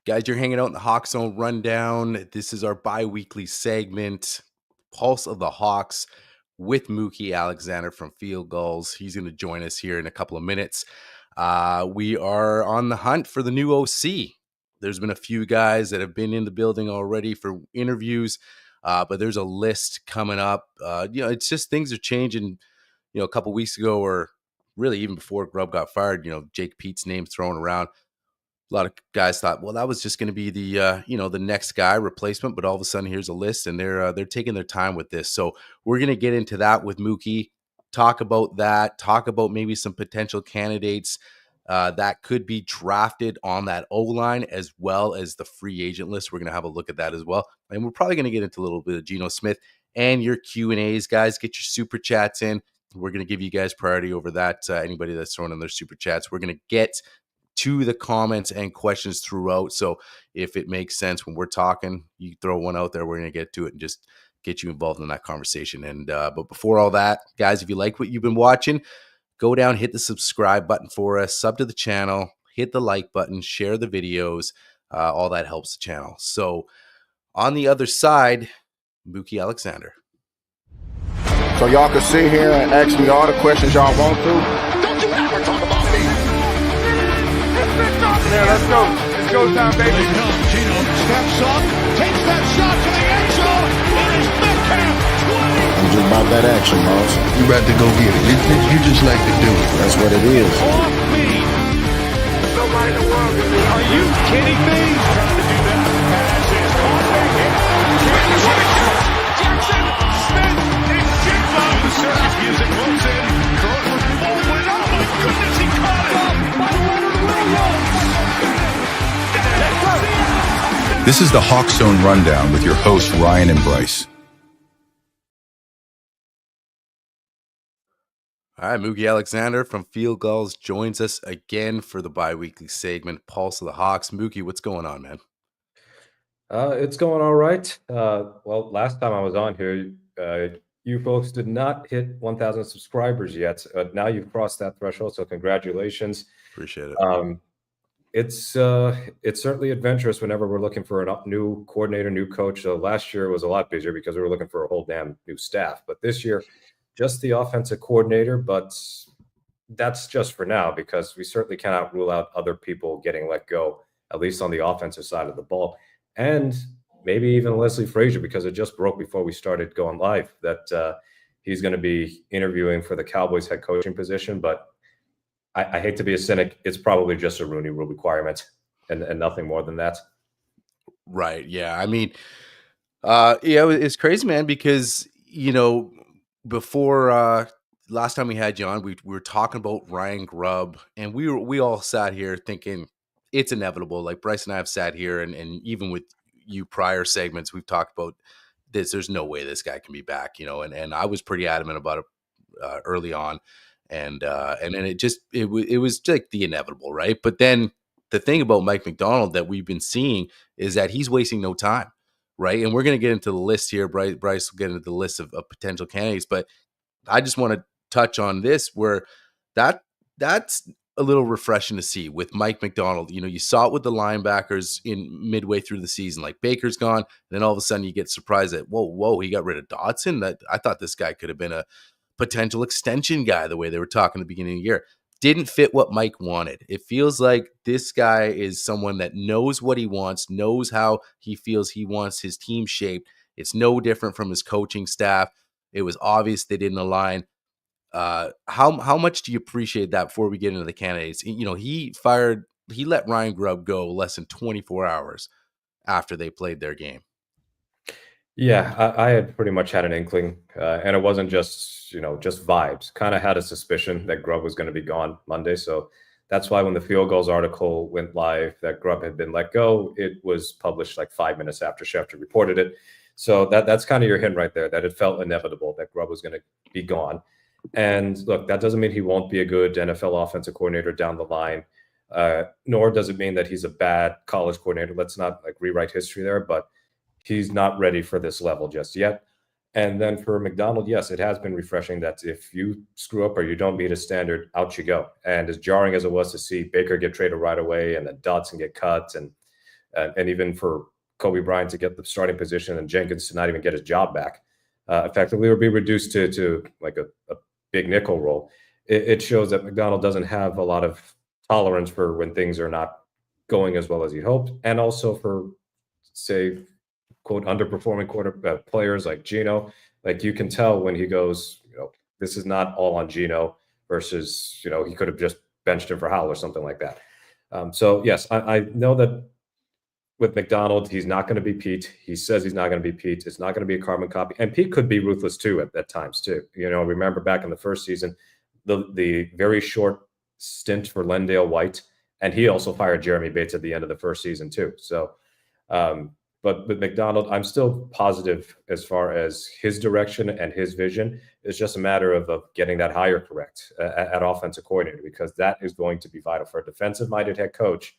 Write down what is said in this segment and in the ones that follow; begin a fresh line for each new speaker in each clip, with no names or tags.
Guys, you're hanging out in the HawksZone Rundown. This is our bi-weekly segment, Pulse of the Hawks, with Mookie Alexander from Field Gulls. He's going to join us here in a couple of minutes. We are on the hunt for the new OC. There's been a few guys that have been in the building already for interviews, but there's a list coming up. It's just things are changing. A couple weeks ago, or really even before Grubb got fired, Jake Peetz' name thrown around. A lot of guys thought, well, that was just going to be the next guy replacement, but all of a sudden here's a list, and they're taking their time with this. So we're going to get into that with Mookie, talk about that, talk about maybe some potential candidates that could be drafted on that O-line, as well as the free agent list. We're going to have a look at that as well, and we're probably going to get into a little bit of Geno Smith and your Q&As. Guys, get your super chats in. We're going to give you guys priority over that. Anybody that's throwing in their super chats, we're going to get to the comments and questions throughout. So if it makes sense when we're talking, you throw one out there, we're going to get to it and just get you involved in that conversation. And but before all that, guys, if you like what you've been watching, go down, hit the subscribe button for us, sub to the channel, hit the like button, share the videos. All that helps the channel. So on the other side, Mookie Alexander.
So y'all can sit here and ask me all the questions y'all want to.
Don't you ever talk about me!
Yeah, let's go. It's go time, baby.
Here comes Geno. Steps up, takes that shot to the end zone. It is Metcalf. 20.
I'm just about that action, Moss.
You about to go get it. You just like to do it.
That's what it is.
Off me.
Nobody in the world can do it.
Are you kidding me? Trying to do that. Pass is caught back in. Jackson Smith is jigged up. The circus music rolls in. Throws it forward. Oh my goodness, he caught it. By Leonard Williams.
This is the HawksZone Rundown with your hosts, Ryan and Bryce.
All right, Mookie Alexander from Field Gulls joins us again for the bi-weekly segment, Pulse of the Hawks. Mookie, what's going on, man?
It's going all right. Well, last time I was on here, you folks did not hit 1,000 subscribers yet. Now you've crossed that threshold, so congratulations.
Appreciate it.
It's certainly adventurous whenever we're looking for a new coordinator, new coach. Last year was a lot busier because we were looking for a whole damn new staff. But this year, just the offensive coordinator. But that's just for now, because we certainly cannot rule out other people getting let go, at least on the offensive side of the ball. And maybe even Leslie Frazier, because it just broke before we started going live that he's going to be interviewing for the Cowboys head coaching position. But I hate to be a cynic. It's probably just a Rooney Rule requirement and nothing more than that.
Right. Yeah. I mean, it's crazy, man, because, before last time we had you on, we were talking about Ryan Grubb, and we all sat here thinking it's inevitable. Like Bryce and I have sat here, and even with you prior segments, we've talked about this. There's no way this guy can be back, and I was pretty adamant about it early on. And then it was like the inevitable, right? But then the thing about Mike McDonald that we've been seeing is that he's wasting no time, right? And we're going to get into the list here. Bryce will get into the list of potential candidates, but I just want to touch on this where that's a little refreshing to see with Mike McDonald. You saw it with the linebackers in midway through the season, like Baker's gone, and then all of a sudden you get surprised that whoa, he got rid of Dotson. That I thought this guy could have been a potential extension guy, the way they were talking at the beginning of the year. Didn't fit what Mike wanted. It feels like this guy is someone that knows what he wants, knows how he feels he wants his team shaped. It's no different from his coaching staff. It was obvious they didn't align. How much do you appreciate that before we get into the candidates? He let Ryan Grubb go less than 24 hours after they played their game.
Yeah, I had pretty much had an inkling, and it wasn't just vibes. Kind of had a suspicion that Grubb was going to be gone Monday, so that's why when the Field Gulls article went live that Grubb had been let go, it was published like 5 minutes after Schefter reported it. So that's kind of your hint right there, that it felt inevitable that Grubb was going to be gone. And look, that doesn't mean he won't be a good NFL offensive coordinator down the line, nor does it mean that he's a bad college coordinator. Let's not rewrite history there, but he's not ready for this level just yet. And then for McDonald, yes, it has been refreshing that if you screw up or you don't meet a standard, out you go. And as jarring as it was to see Baker get traded right away and then Dotson get cut and and even for Kobe Bryant to get the starting position and Jenkins to not even get his job back effectively or be reduced to like a big nickel role. It shows that McDonald doesn't have a lot of tolerance for when things are not going as well as he hoped, and also for, say, quote, underperforming players like Geno. Like, you can tell when he goes, this is not all on Geno versus, he could have just benched him for Howell or something like that. So yes, I know that with McDonald, he's not going to be Pete. He says he's not going to be Pete. It's not going to be a carbon copy. And Pete could be ruthless too at times too. Remember back in the first season, the very short stint for Lendale White, and he also fired Jeremy Bates at the end of the first season too. So, but with McDonald, I'm still positive as far as his direction and his vision. It's just a matter of getting that hire correct at offensive coordinator, because that is going to be vital for a defensive-minded head coach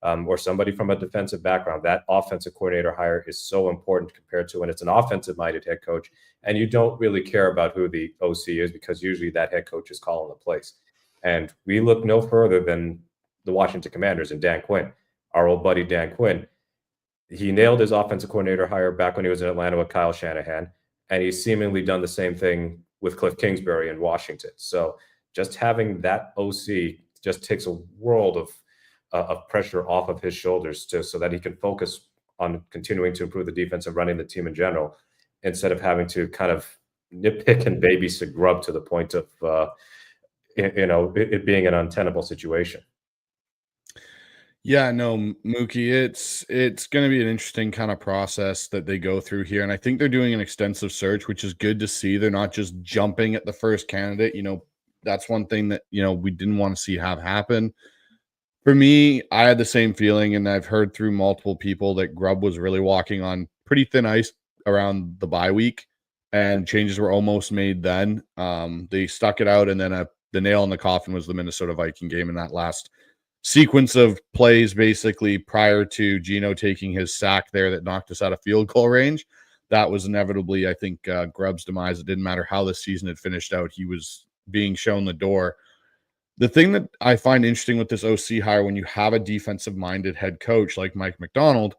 or somebody from a defensive background. That offensive coordinator hire is so important compared to when it's an offensive-minded head coach, and you don't really care about who the OC is, because usually that head coach is calling the plays. And we look no further than the Washington Commanders and Dan Quinn, our old buddy Dan Quinn. He nailed his offensive coordinator hire back when he was in Atlanta with Kyle Shanahan, and he's seemingly done the same thing with Cliff Kingsbury in Washington. So just having that OC just takes a world of pressure off of his shoulders so that he can focus on continuing to improve the defense and running the team in general, instead of having to kind of nitpick and babysit Grubb to the point of it being an untenable situation.
Yeah, no, Mookie, it's going to be an interesting kind of process that they go through here. And I think they're doing an extensive search, which is good to see. They're not just jumping at the first candidate. That's one thing that, we didn't want to see have happen. For me, I had the same feeling, and I've heard through multiple people that Grubb was really walking on pretty thin ice around the bye week, and changes were almost made then. They stuck it out, and then the nail in the coffin was the Minnesota Viking game in that last sequence of plays, basically prior to Geno taking his sack there that knocked us out of field goal range. That was inevitably, I think, Grubb's demise. It didn't matter how the season had finished out. He was being shown the door. The thing that I find interesting with this OC hire, when you have a defensive-minded head coach like Mike Macdonald,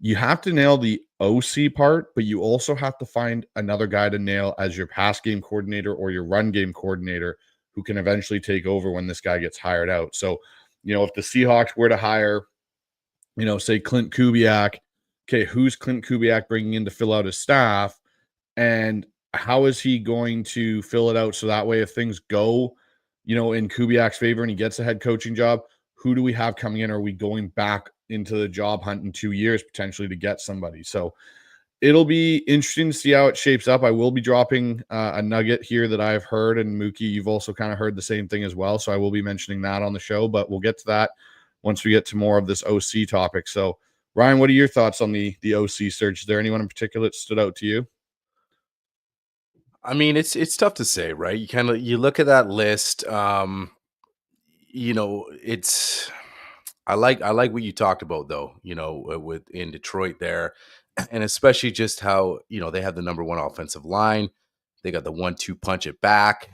you have to nail the OC part, but you also have to find another guy to nail as your pass game coordinator or your run game coordinator, who can eventually take over when this guy gets hired out. So, if the Seahawks were to hire, say Clint Kubiak, okay, who's Clint Kubiak bringing in to fill out his staff? And how is he going to fill it out so that way if things go, in Kubiak's favor and he gets a head coaching job, who do we have coming in? Are we going back into the job hunt in 2 years potentially to get somebody? So it'll be interesting to see how it shapes up. I will be dropping a nugget here that I've heard, and Mookie, you've also kind of heard the same thing as well. So I will be mentioning that on the show, but we'll get to that once we get to more of this OC topic. So Ryan, what are your thoughts on the OC search? Is there anyone in particular that stood out to you?
I mean, it's tough to say, right? You look at that list. It's I like what you talked about though. With in Detroit there, and especially just how they have the number one offensive line. They got the 1-2 punch it back.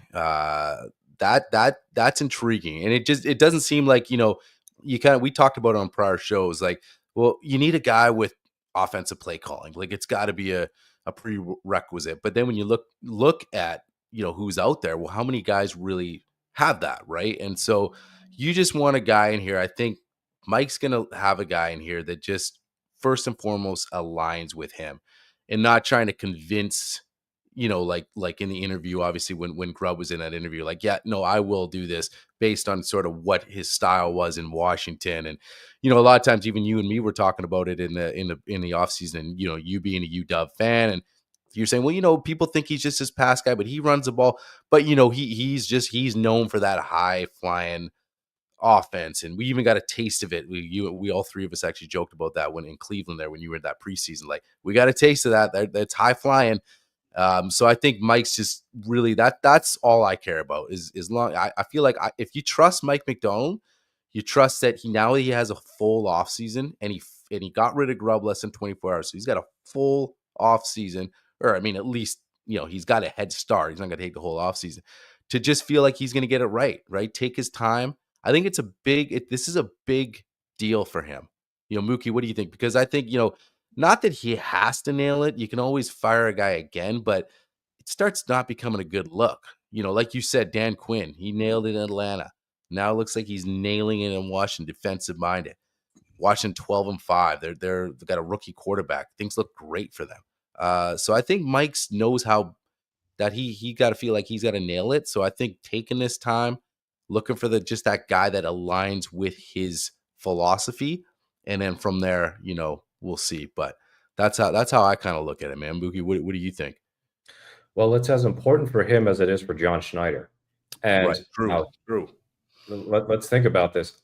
That's intriguing, and it doesn't seem like we talked about it on prior shows. Like, well, you need a guy with offensive play calling. Like, it's got to be a prerequisite. But then when you look at who's out there, well, how many guys really have that, right? And so you just want a guy in here. I think Mike's gonna have a guy in here that just first and foremost aligns with him, and not trying to convince like in the interview, obviously when Grubb was in that interview, like, yeah, no, I will do this based on sort of what his style was in Washington. And a lot of times even you and me were talking about it in the off season, you being a UW fan, and you're saying, well, people think he's just this pass guy, but he runs the ball. But he's known for that high flying offense, and we even got a taste of it. We all three of us actually joked about that when in Cleveland there when you were in that preseason. Like, we got a taste of that. That's high flying. So I think Mike's just really that's all I care about is long. I feel like if you trust Mike Macdonald, you trust that he has a full off season, and he got rid of Grubb less than 24 hours. So he's got a full off season, or I mean, at least, he's got a head start. He's not going to take the whole off season to just feel like he's going to get it right. Take his time. I think this is a big deal for him. Mookie, what do you think? Because I think, not that he has to nail it. You can always fire a guy again, but it starts not becoming a good look. Like you said, Dan Quinn, he nailed it in Atlanta. Now it looks like he's nailing it in Washington, defensive minded. Washington 12-5. They've got a rookie quarterback. Things look great for them. So I think Mike's knows how that he got to feel like he's got to nail it. So I think taking this time, looking for just that guy that aligns with his philosophy, and then from there, we'll see. But that's how I kind of look at it, man. Mookie, what do you think?
Well, it's as important for him as it is for John Schneider. And
right, true.
Let's think about this.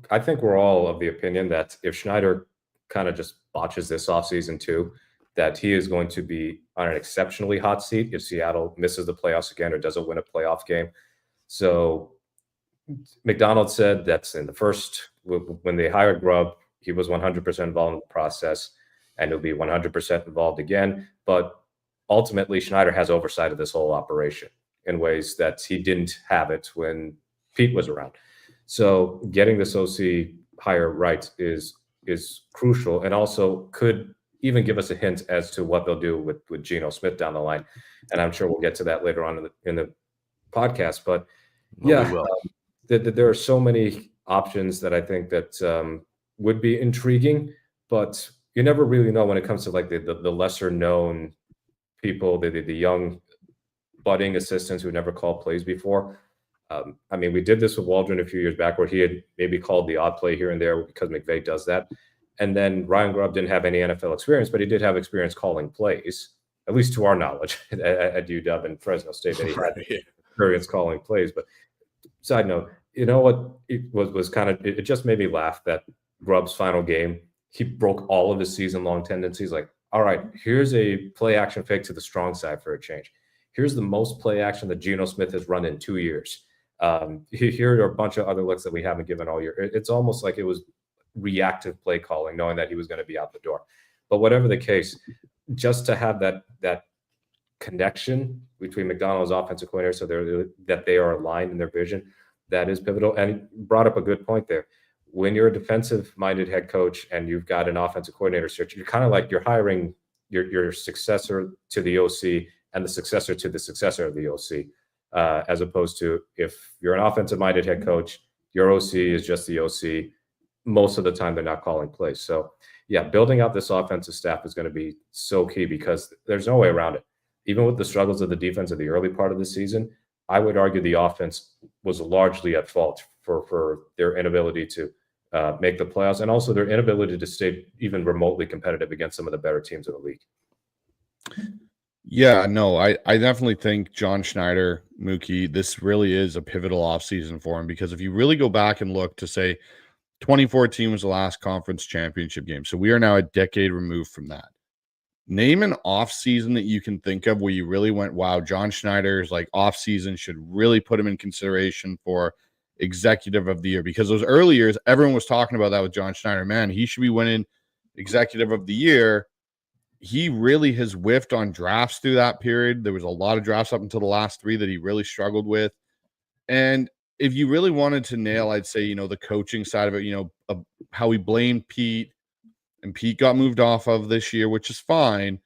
I think we're all of the opinion that if Schneider kind of just botches this offseason too, that he is going to be on an exceptionally hot seat if Seattle misses the playoffs again or doesn't win a playoff game. So McDonald said that's in the first, when they hired Grubb, he was 100% involved in the process, and he'll be 100% involved again. But ultimately, Schneider has oversight of this whole operation in ways that he didn't have it when Pete was around. So getting this OC hire right is crucial, and also could even give us a hint as to what they'll do with Geno Smith down the line. And I'm sure we'll get to that later on in the podcast. But there are so many options that I think that would be intriguing, but you never really know when it comes to like the lesser known people, the young budding assistants who never called plays before. We did this with Waldron a few years back where he had maybe called the odd play here and there because McVay does that. And then Ryan Grubb didn't have any NFL experience, but he did have experience calling plays, at least to our knowledge at UW and Fresno State. That he had experience calling plays. But side note, you know what? It was kind of, it just made me laugh that Grubb's final game, he broke all of his season-long tendencies. Like, all right, here's a play action fake to the strong side for a change. Here's the most play action that Gino Smith has run in 2 years. Here are a bunch of other looks that we haven't given all year. It's almost like it was reactive play calling, knowing that he was going to be out the door. But whatever the case, just to have that connection between McDonald's offensive coordinator, so that they are aligned in their vision, that is pivotal. And he brought up a good point there. When you're a defensive-minded head coach and you've got an offensive coordinator search, you're kind of like you're hiring your successor to the OC and the successor to the successor of the OC, as opposed to if you're an offensive-minded head coach, your OC is just the OC. Most of the time, they're not calling plays. So, yeah, building out this offensive staff is going to be so key because there's no way around it. Even with the struggles of the defense in the early part of the season, I would argue the offense was largely at fault for their inability to make the playoffs, and also their inability to stay even remotely competitive against some of the better teams in the league.
Yeah, no, I definitely think John Schneider, Mookie, this really is a pivotal offseason for him, because if you really go back and look to say 2014 was the last conference championship game, so we are now a decade removed from that. Name an offseason that you can think of where you really went, wow, John Schneider's like offseason should really put him in consideration for executive of the year, because those early years, everyone was talking about that with John Schneider. Man, he should be winning executive of the year. He really has whiffed on drafts through that period. There was a lot of drafts up until the last 3 that he really struggled with. And if you really wanted to nail, I'd say, the coaching side of it, how we blamed Pete, and Pete got moved off of this year, which is fine.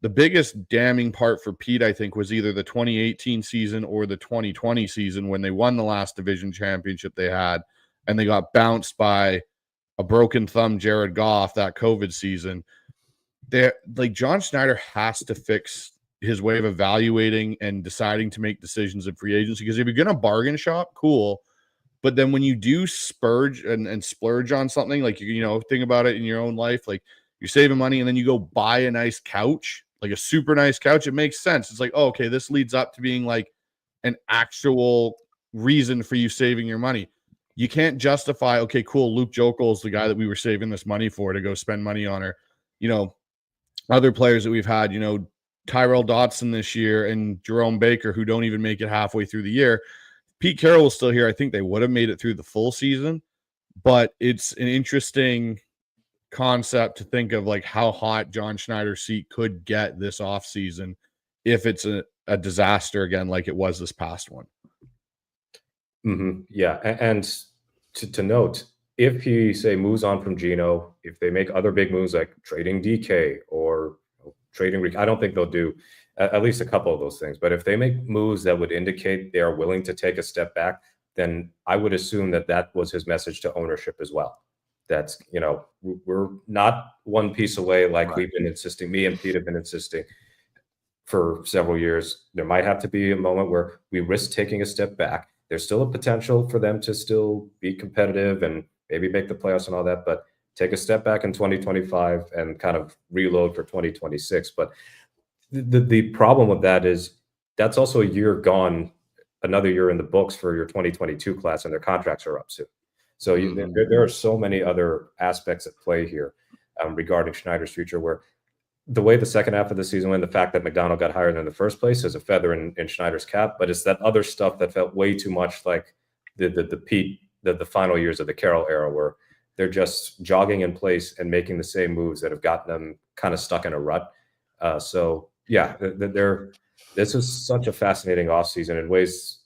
The biggest damning part for Pete, I think, was either the 2018 season or the 2020 season when they won the last division championship they had, and they got bounced by a broken thumb Jared Goff that COVID season. John Schneider has to fix his way of evaluating and deciding to make decisions in free agency, because if you're going to bargain shop, cool. But then when you do spurge and splurge on something, like, think about it in your own life, like you're saving money and then you go buy a nice couch, like a super nice couch, it makes sense. It's like, oh, okay, this leads up to being like an actual reason for you saving your money. You can't justify, okay, cool, Luke Jokel is the guy that we were saving this money for to go spend money on, or, other players that we've had, Tyrell Dotson this year and Jerome Baker, who don't even make it halfway through the year. Pete Carroll was still here. I think they would have made it through the full season, but it's an interesting concept to think of, like how hot John Schneider's seat could get this offseason if it's a disaster again, like it was this past one.
Mm-hmm. Yeah. And to note, if he, say, moves on from Geno, if they make other big moves like trading DK or trading, I don't think they'll do at least a couple of those things. But if they make moves that would indicate they are willing to take a step back, then I would assume that that was his message to ownership as well. That's, we're not one piece away like we've been insisting, me and Pete have been insisting for several years. There might have to be a moment where we risk taking a step back. There's still a potential for them to still be competitive and maybe make the playoffs and all that, but take a step back in 2025 and kind of reload for 2026. But the problem with that is that's also a year gone, another year in the books for your 2022 class, and their contracts are up soon. So there are so many other aspects at play here regarding Schneider's future, where the way the second half of the season went, the fact that McDonald got hired in the first place is a feather in Schneider's cap, but it's that other stuff that felt way too much like the final years of the Carroll era, where they're just jogging in place and making the same moves that have gotten them kind of stuck in a rut. So yeah, this is such a fascinating offseason in ways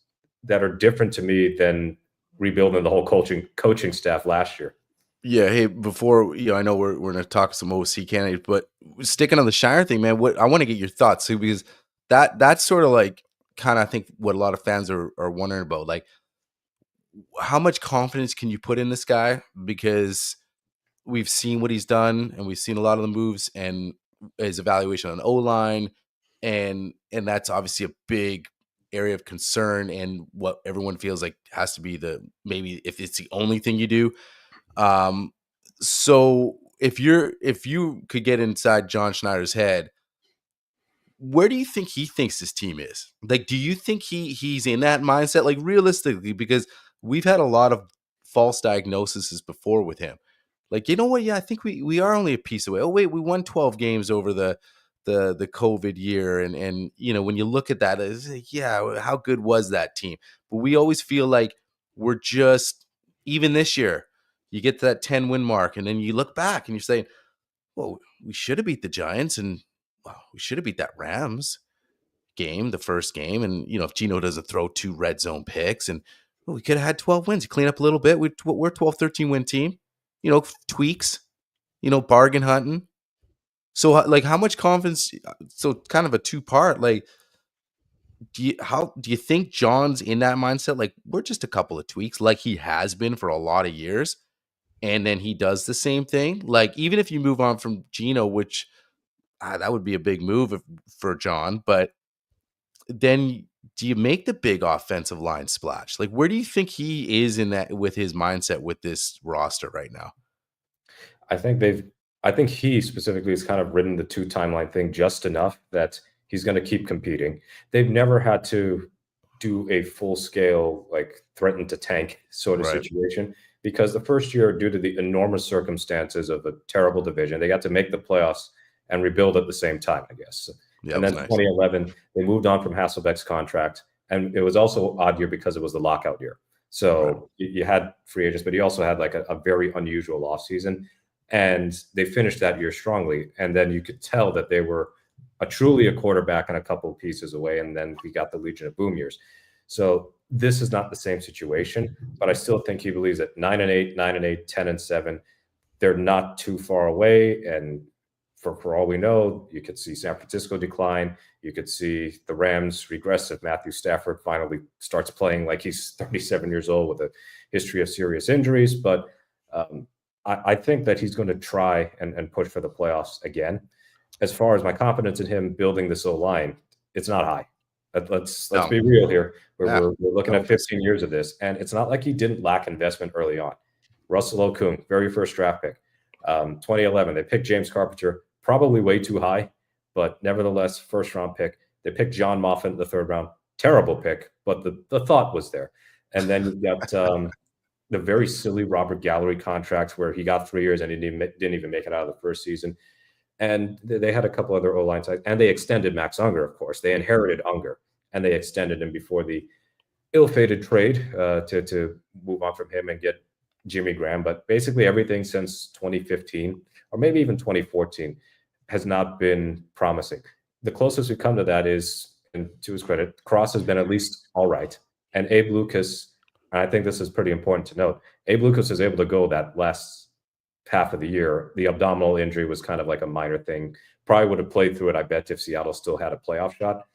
that are different to me than rebuilding the whole coaching staff last year.
Yeah. Hey, before I know we're going to talk some OC candidates, but sticking on the Shire thing, man, I want to get your thoughts too, because that's sort of like kind of, I think, what a lot of fans are wondering about. Like, how much confidence can you put in this guy? Because we've seen what he's done, and we've seen a lot of the moves and his evaluation on O-line, and that's obviously a big area of concern, and what everyone feels like has to be maybe if it's the only thing you do. So if you could get inside John Schneider's head, where do you think he thinks his team is? Like, do you think he's in that mindset? Like, realistically, because we've had a lot of false diagnoses before with him. Like, you know what? Yeah, I think we are only a piece away. Oh wait, we won 12 games over the COVID year, and when you look at that, it's like, yeah, how good was that team? But we always feel like we're just, even this year, you get to that 10-win mark, and then you look back and you're saying, well, we should have beat the Giants, and we should have beat that Rams game, the first game. And, if Geno doesn't throw 2 red zone picks, and we could have had 12 wins, clean up a little bit. We're a 12, 13 win team, tweaks, bargain hunting. So like, how much confidence? So kind of a 2-part, like, do you think John's in that mindset? Like, we're just a couple of tweaks, like he has been for a lot of years. And then he does the same thing. Like, even if you move on from Geno, which that would be a big move for John, but then do you make the big offensive line splash? Like, where do you think he is in that with his mindset with this roster right now?
I think he specifically has kind of ridden the 2 timeline thing just enough that he's going to keep competing. They've never had to do a full scale, like, threaten to tank sort of situation, because the first year, due to the enormous circumstances of a terrible division, they got to make the playoffs and rebuild at the same time, I guess. Yeah, and then 2011, they moved on from Hasselbeck's contract. And it was also an odd year because it was the lockout year. So you had free agents, but you also had like a very unusual offseason. And they finished that year strongly. And then you could tell that they were truly a quarterback and a couple of pieces away. And then we got the Legion of Boom years. So this is not the same situation, but I still think he believes that 9-8, 9-8, 10-7, they're not too far away. And for all we know, you could see San Francisco decline. You could see the Rams regress if Matthew Stafford finally starts playing like he's 37 years old with a history of serious injuries. But I think that he's going to try and push for the playoffs again. As far as my confidence in him building this O-line, it's not high. Let's be real here. We're looking at 15 years of this, and it's not like he didn't lack investment early on. Russell Okung, very first draft pick. 2011, they picked James Carpenter, probably way too high, but nevertheless, first round pick. They picked John Moffitt in the 3rd round. Terrible pick, but the thought was there. And then you got the very silly Robert Gallery contract where he got 3 years and he didn't even make it out of the first season. And they had a couple other O-line sides, and they extended Max Unger, of course. They inherited Unger, and they extended him before the ill-fated trade to move on from him and get Jimmy Graham. But basically everything since 2015, or maybe even 2014, has not been promising. The closest we come to that is, and to his credit, Cross has been at least all right. And Abe Lucas, and I think this is pretty important to note, Abe Lucas is able to go that last half of the year. The abdominal injury was kind of like a minor thing. Probably would have played through it, I bet, if Seattle still had a playoff shot.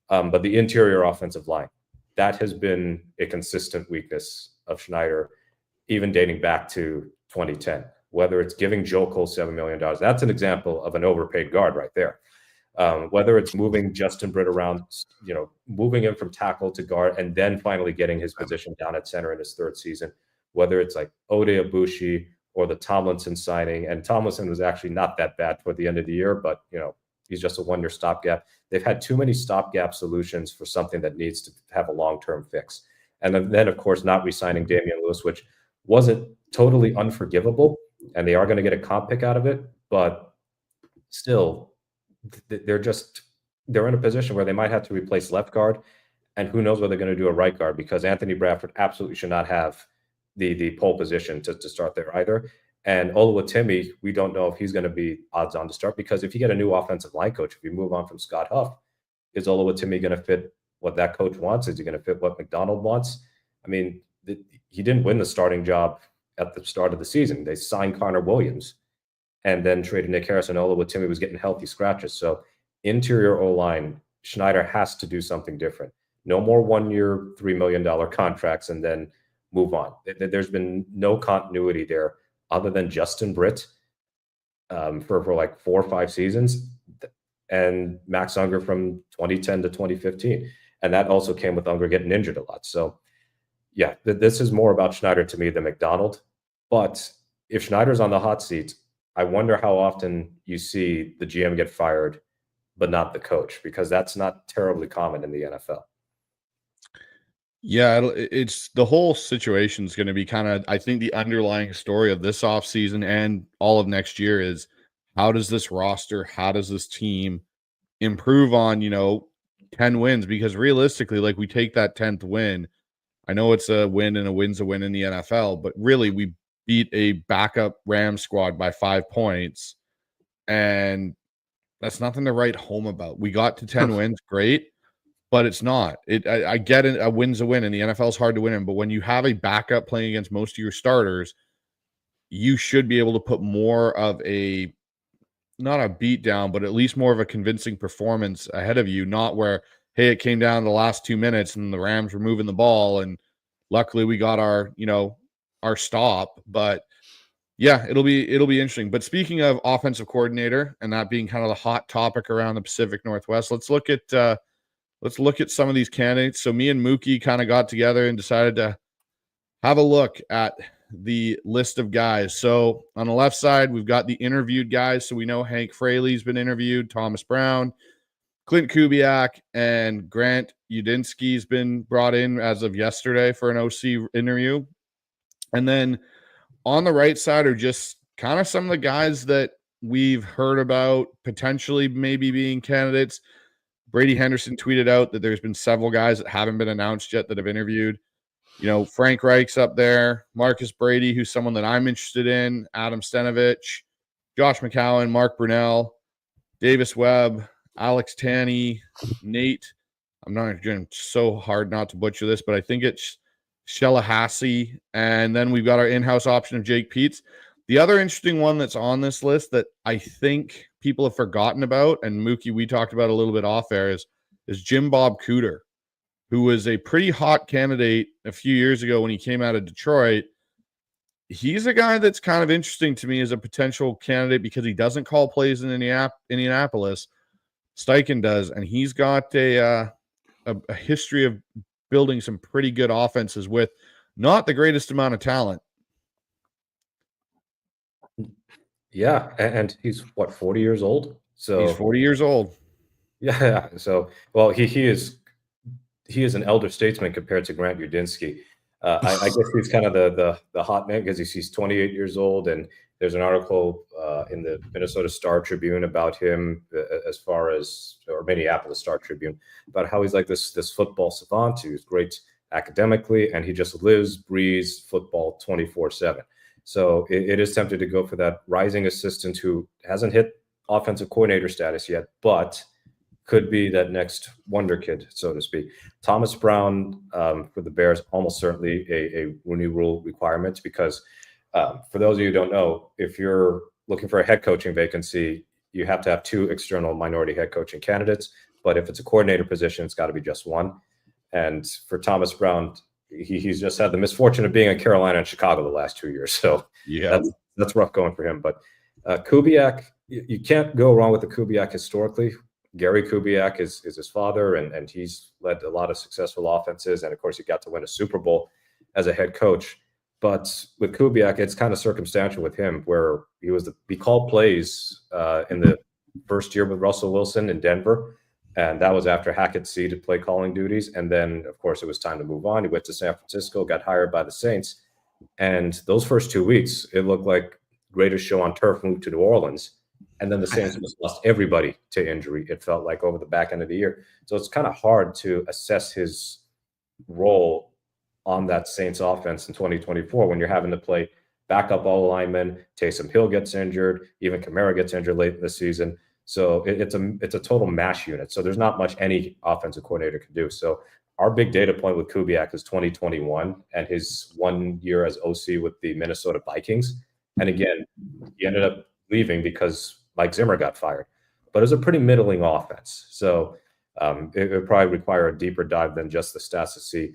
But the interior offensive line, that has been a consistent weakness of Schneider, even dating back to 2010. Whether it's giving Joe Cole $7 million, that's an example of an overpaid guard right there. Whether it's moving Justin Britt around, moving him from tackle to guard, and then finally getting his position down at center in his third season. Whether it's like Ode Abushi or the Tomlinson signing, and Tomlinson was actually not that bad toward the end of the year, but he's just a one-year stopgap. They've had too many stopgap solutions for something that needs to have a long-term fix. And then of course, not re-signing Damian Lewis, which wasn't totally unforgivable, and they are going to get a comp pick out of it, but still, they're in a position where they might have to replace left guard, and who knows what they're going to do a right guard, because Anthony Bradford absolutely should not have the pole position to start there either. And Oluwatimi, we don't know if he's going to be odds on to start, because if you get a new offensive line coach, if you move on from Scott Huff, is Oluwatimi going to fit what that coach wants? Is he going to fit what McDonald wants? I mean, he didn't win the starting job at the start of the season. They signed Connor Williams and then traded Nick Harrison. Oluwatimi was getting healthy scratches. So interior O-line, Schneider has to do something different. No more 1 year, $3 million contracts and then move on. There's been no continuity there other than Justin Britt for like 4 or 5 seasons, and Max Unger from 2010 to 2015. And that also came with Unger getting injured a lot. So yeah, this is more about Schneider to me than McDonald. But if Schneider's on the hot seat, I wonder how often you see the GM get fired, but not the coach, because that's not terribly common in the NFL.
Yeah, it's the whole situation is going to be kind of, I think the underlying story of this offseason and all of next year is, how does this roster, how does this team improve on, 10 wins? Because realistically, like, we take that 10th win, I know it's a win and a win's a win in the NFL, but really we beat a backup Rams squad by 5 points, and that's nothing to write home about. We got to 10 wins, great. But it's not. I get it. A win's a win, and the NFL is hard to win in. But when you have a backup playing against most of your starters, you should be able to put more of a, not a beat down, but at least more of a convincing performance ahead of you. Not where, hey, it came down to the last 2 minutes and the Rams were moving the ball, and luckily we got our stop. But yeah, it'll be interesting. But speaking of offensive coordinator and that being kind of the hot topic around the Pacific Northwest, let's look at some of these candidates. So me and Mookie kind of got together and decided to have a look at the list of guys. So on the left side, we've got the interviewed guys. So we know Hank Fraley's been interviewed, Thomas Brown, Clint Kubiak, and Grant Udinsky's been brought in as of yesterday for an OC interview. And then on the right side are just kind of some of the guys that we've heard about potentially maybe being candidates. Brady Henderson tweeted out that there's been several guys that haven't been announced yet that have interviewed. Frank Reich's up there, Marcus Brady, who's someone that I'm interested in, Adam Stenovich, Josh McCown, Mark Brunell, Davis Webb, Alex Tanney, Nate. I'm not going so hard not to butcher this, but I think it's Shellahassi. And then we've got our in-house option of Jake Peetz. The other interesting one that's on this list that I think people have forgotten about, and Mookie, we talked about a little bit off air, is Jim Bob Cooter, who was a pretty hot candidate a few years ago when he came out of Detroit. He's a guy that's kind of interesting to me as a potential candidate because he doesn't call plays in Indianapolis. Steichen does, and he's got a history of building some pretty good offenses with not the greatest amount of talent.
Yeah, and he's 40 years old? So
he's 40 years old.
Yeah, so well, he is an elder statesman compared to Grant Udinsky. I guess he's kind of the hot man because he's 28 years old, and there's an article in the Minnesota Star Tribune about him, or Minneapolis Star Tribune, about how he's like this football savant who's great academically, and he just lives, breathes football 24/7. So it is tempted to go for that rising assistant who hasn't hit offensive coordinator status yet, but could be that next wonder kid, so to speak. Thomas Brown for the Bears, almost certainly a Rooney Rule requirement, because for those of you who don't know, if you're looking for a head coaching vacancy, you have to have 2 external minority head coaching candidates. But if it's a coordinator position, it's got to be just one. And for Thomas Brown, he's just had the misfortune of being in Carolina and Chicago the last 2 years. So
Yeah,
that's rough going for him. But Kubiak, you can't go wrong with the Kubiak historically. Gary Kubiak is his father, and he's led a lot of successful offenses. And of course, he got to win a Super Bowl as a head coach. But with Kubiak, it's kind of circumstantial with him, where he called plays in the first year with Russell Wilson in Denver. And that was after Hackett ceded play calling duties. And then, of course, it was time to move on. He went to San Francisco, got hired by the Saints. And those first 2 weeks, it looked like greatest show on turf, moved to New Orleans. And then the Saints just lost everybody to injury, it felt like, over the back end of the year. So it's kind of hard to assess his role on that Saints offense in 2024 when you're having to play backup all linemen. Taysom Hill gets injured. Even Kamara gets injured late in the season. So it's a total mash unit. So there's not much any offensive coordinator can do. So our big data point with Kubiak is 2021 and his 1 year as OC with the Minnesota Vikings. And again, he ended up leaving because Mike Zimmer got fired. But it was a pretty middling offense. So it would probably require a deeper dive than just the stats to see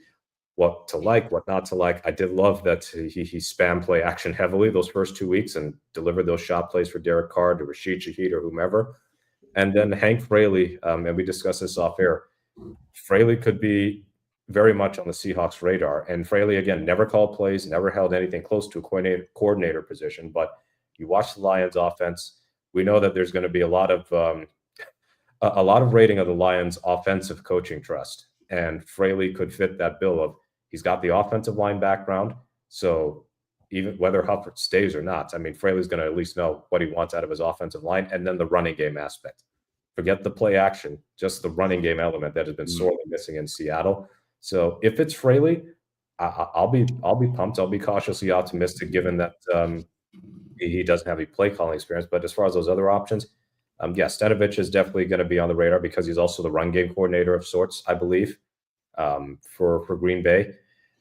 what to like, what not to like. I did love that he spam play action heavily those first 2 weeks and delivered those shot plays for Derek Carr, to Rashid Shaheed, or whomever. And then Hank Fraley, and we discussed this off air, Fraley could be very much on the Seahawks radar. And Fraley, again, never called plays, never held anything close to a coordinator position. But you watch the Lions offense, we know that there's going to be a lot of rating of the Lions offensive coaching trust. And Fraley could fit that bill of, he's got the offensive line background. So even whether Hufford stays or not, I mean, Fraley's going to at least know what he wants out of his offensive line. And then the running game aspect. Forget the play action, just the running game element that has been sorely missing in Seattle. So if it's Fraley, I'll be pumped. I'll be cautiously optimistic, given that he doesn't have any play calling experience. But as far as those other options, Stenavich is definitely going to be on the radar because he's also the run game coordinator of sorts, I believe, for Green Bay.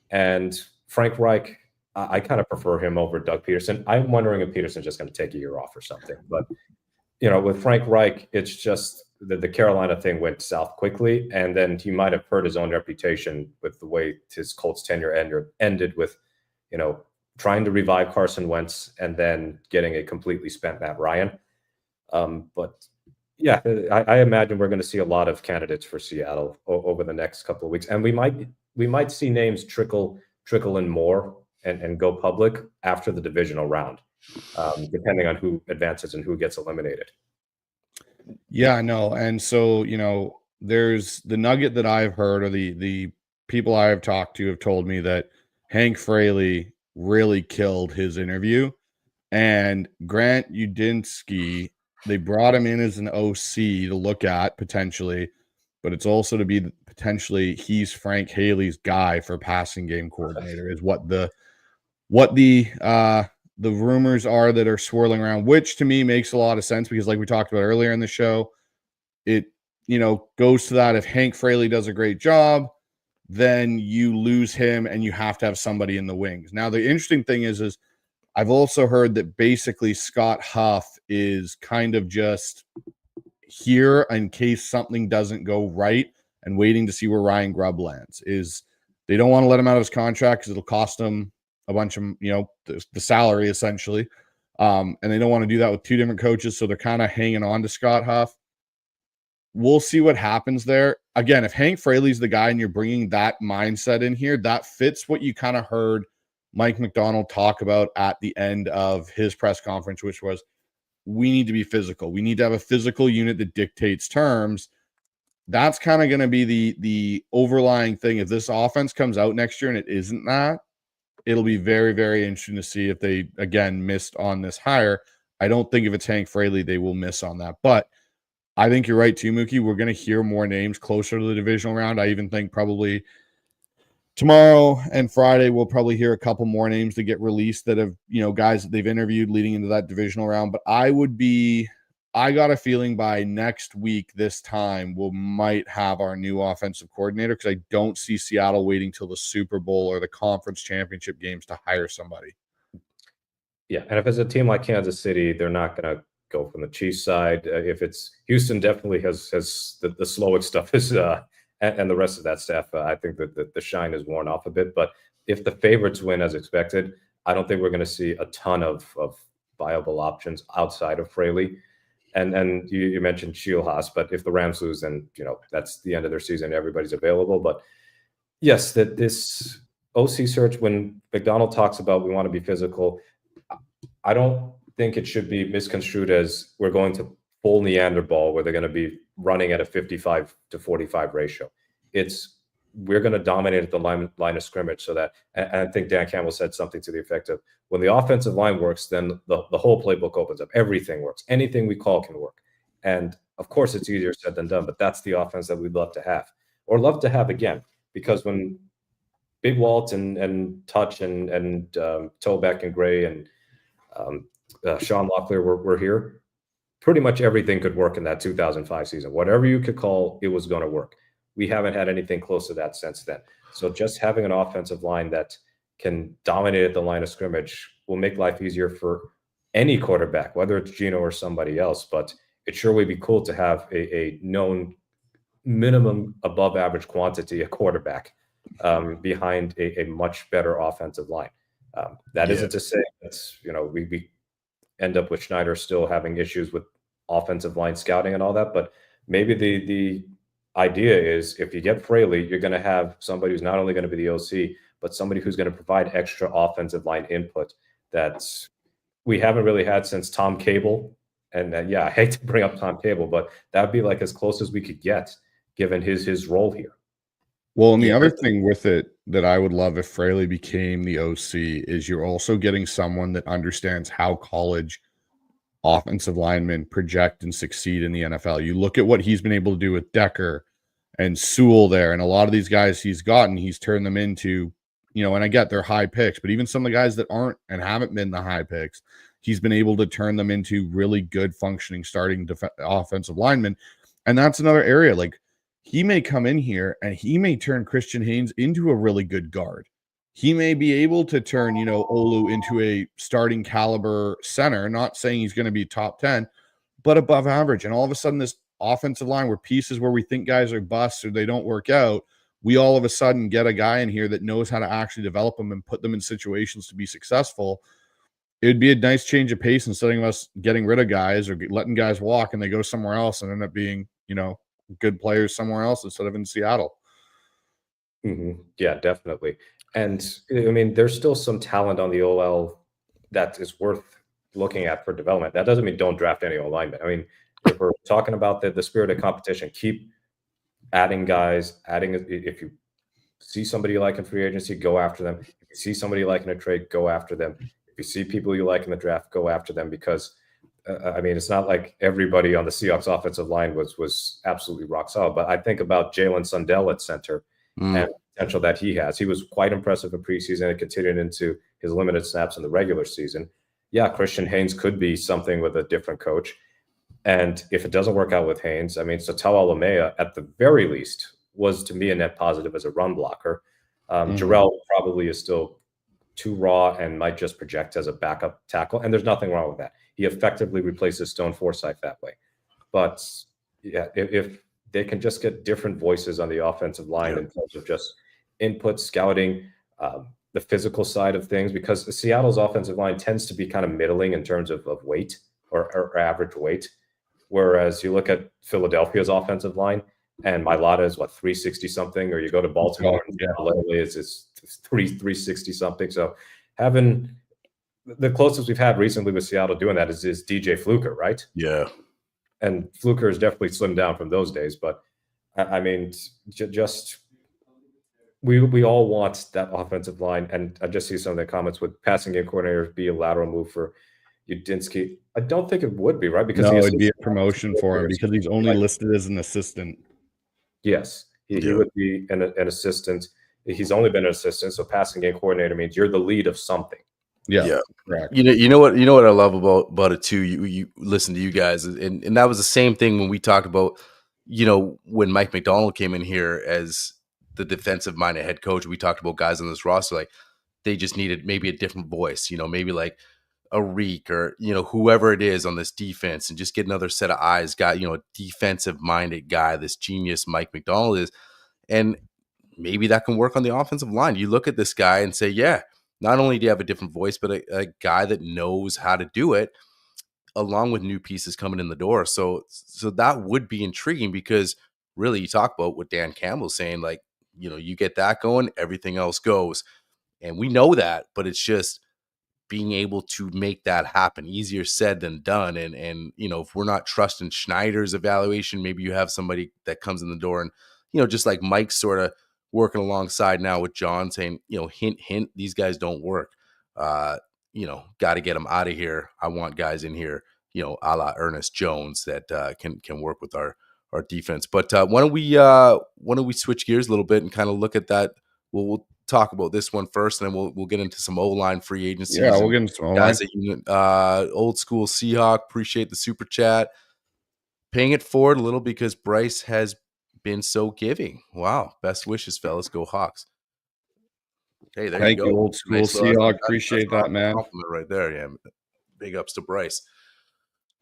And Frank Reich, I kind of prefer him over Doug Peterson. I'm wondering if Peterson's just going to take a year off or something. But, with Frank Reich, it's just the Carolina thing went south quickly. And then he might have hurt his own reputation with the way his Colts tenure ended with, trying to revive Carson Wentz and then getting a completely spent Matt Ryan. But yeah, I imagine we're going to see a lot of candidates for Seattle over the next couple of weeks. And we might see names trickle in more and go public after the divisional round, depending on who advances and who gets eliminated.
Yeah, I know. And so, there's the nugget that I've heard, or the people I have talked to have told me that Hank Fraley really killed his interview. And Grant Udinski, they brought him in as an OC to look at potentially, but it's also to be potentially he's Frank Haley's guy for passing game coordinator is what the rumors are that are swirling around, which to me makes a lot of sense because like we talked about earlier in the show, it, goes to that if Hank Fraley does a great job, then you lose him and you have to have somebody in the wings. Now, the interesting thing is I've also heard that basically Scott Huff is kind of just here in case something doesn't go right and waiting to see where Ryan Grubb lands. Is they don't want to let him out of his contract because it'll cost him a bunch of, the salary essentially. And they don't want to do that with two different coaches. So they're kind of hanging on to Scott Huff. We'll see what happens there. Again, if Hank Fraley's the guy and you're bringing that mindset in here, that fits what you kind of heard Mike McDonald talk about at the end of his press conference, which was, we need to be physical. We need to have a physical unit that dictates terms. That's kind of going to be the overlying thing. If this offense comes out next year and it isn't that, it'll be very, very interesting to see if they, again, missed on this hire. I don't think if it's Hank Fraley, they will miss on that. But I think you're right too, Mookie. We're going to hear more names closer to the divisional round. I even think probably tomorrow and Friday, we'll probably hear a couple more names that get released that have, guys that they've interviewed leading into that divisional round. But I would be I got a feeling by next week, this time, we might have our new offensive coordinator, because I don't see Seattle waiting till the Super Bowl or the conference championship games to hire somebody.
Yeah, and if it's a team like Kansas City, they're not going to go from the Chiefs side. If it's Houston, definitely has the slowest stuff is and the rest of that staff. I think that the shine is worn off a bit. But if the favorites win as expected, I don't think we're going to see a ton of viable options outside of Fraley. And you mentioned Shieldhouse, but if the Rams lose, then that's the end of their season. Everybody's available. But yes, that this OC search, when McDonald talks about we want to be physical, I don't think it should be misconstrued as we're going to full Neanderthal where they're going to be running at a 55 to 45 ratio. It's we're going to dominate at the line of scrimmage, so that, and I think Dan Campbell said something to the effect of, when the offensive line works, then the whole playbook opens up. Everything works. Anything we call can work. And of course, it's easier said than done, but that's the offense that we'd love to have, or love to have again, because when Big Walt and Touch and Tobeck and Gray and Sean Locklear were here, pretty much everything could work in that 2005 season. Whatever you could call, it was going to work. We haven't had anything close to that since then. So just having an offensive line that can dominate at the line of scrimmage will make life easier for any quarterback, whether it's Geno or somebody else. But it sure would be cool to have a known minimum above average quantity of quarterback behind a much better offensive line. That isn't to say that's, we end up with Schneider still having issues with offensive line scouting and all that. But maybe the idea is, if you get Fraley, you're going to have somebody who's not only going to be the OC, but somebody who's going to provide extra offensive line input that we haven't really had since Tom Cable. And I hate to bring up Tom Cable, but that would be like as close as we could get given his role here.
Well, and the other thing with it that I would love if Fraley became the OC is you're also getting someone that understands how college offensive linemen project and succeed in the NFL. You look at what he's been able to do with Decker and Sewell there, and a lot of these guys he's turned them into, and I get they're high picks, but even some of the guys that aren't and haven't been the high picks, he's been able to turn them into really good functioning starting offensive linemen. And that's another area. Like, he may come in here and he may turn Christian Haynes into a really good guard. He may be able to turn, Olu into a starting caliber center, not saying he's going to be top 10, but above average. And all of a sudden, this offensive line where pieces where we think guys are busts or they don't work out, we all of a sudden get a guy in here that knows how to actually develop them and put them in situations to be successful. It would be a nice change of pace instead of us getting rid of guys or letting guys walk and they go somewhere else and end up being, good players somewhere else instead of in Seattle.
Mm-hmm. Yeah, definitely. And I mean, there's still some talent on the OL that is worth looking at for development. That doesn't mean don't draft any linemen. I mean, if we're talking about the spirit of competition, keep adding guys, if you see somebody you like in free agency, go after them. If you see somebody you like in a trade, go after them. If you see people you like in the draft, go after them, because I mean, it's not like everybody on the Seahawks offensive line was absolutely rock solid, but I think about Jalen Sundell at center and the potential that he has. He was quite impressive in preseason and continued into his limited snaps in the regular season. Yeah, Christian Haynes could be something with a different coach. And if it doesn't work out with Haynes, I mean, Satel Alamea, at the very least, was to me a net positive as a run blocker. Jarrell probably is still too raw and might just project as a backup tackle. And there's nothing wrong with that. He effectively replaces Stone Forsythe that way. But yeah, if they can just get different voices on the offensive line in terms of just input, scouting, the physical side of things, because Seattle's offensive line tends to be kind of middling in terms of weight or average weight. Whereas you look at Philadelphia's offensive line and Mailata is 360 something, or you go to Baltimore and it's 360 something. So having the closest we've had recently with Seattle doing that is DJ Fluker, right?
Yeah.
And Fluker has definitely slimmed down from those days. But I mean, just we all want that offensive line. And I just see some of the comments with passing game coordinators be a lateral move for Udinsky. I don't think it would be, right? Because
it'd be a promotion for him because he's only listed as an assistant.
Yes, he would be an assistant. He's only been an assistant, so passing game coordinator means you're the lead of something.
Yeah. Correct.
You know what I love about it too. You listen to you guys, and that was the same thing when we talked about, when Mike McDonald came in here as the defensive minded head coach. We talked about guys on this roster like they just needed maybe a different voice. Maybe like a Reek or whoever it is on this defense, and just get another set of eyes. Got a defensive minded guy. This genius Mike McDonald is, and maybe that can work on the offensive line. You look at this guy and say, yeah, not only do you have a different voice, but a guy that knows how to do it, along with new pieces coming in the door. So that would be intriguing, because really you talk about what Dan Campbell's saying, like, you get that going, everything else goes. And we know that, but it's just being able to make that happen. Easier said than done. And if we're not trusting Schneider's evaluation, maybe you have somebody that comes in the door and, just like Mike's sort of working alongside now with John saying, hint, hint, these guys don't work. Got to get them out of here. I want guys in here, a la Ernest Jones that can work with our defense. But why don't we switch gears a little bit and kind of look at that? We'll talk about this one first, and then we'll get into some O-line free agencies.
Yeah, we'll get into some O-line.
Guys, old school Seahawk, appreciate the super chat. Paying it forward a little because Bryce has been so giving. Wow, best wishes, fellas. Go Hawks. Hey, there
Thank
you go.
Old school Seahawk. Appreciate that, man.
Compliment right there. Yeah, big ups to Bryce.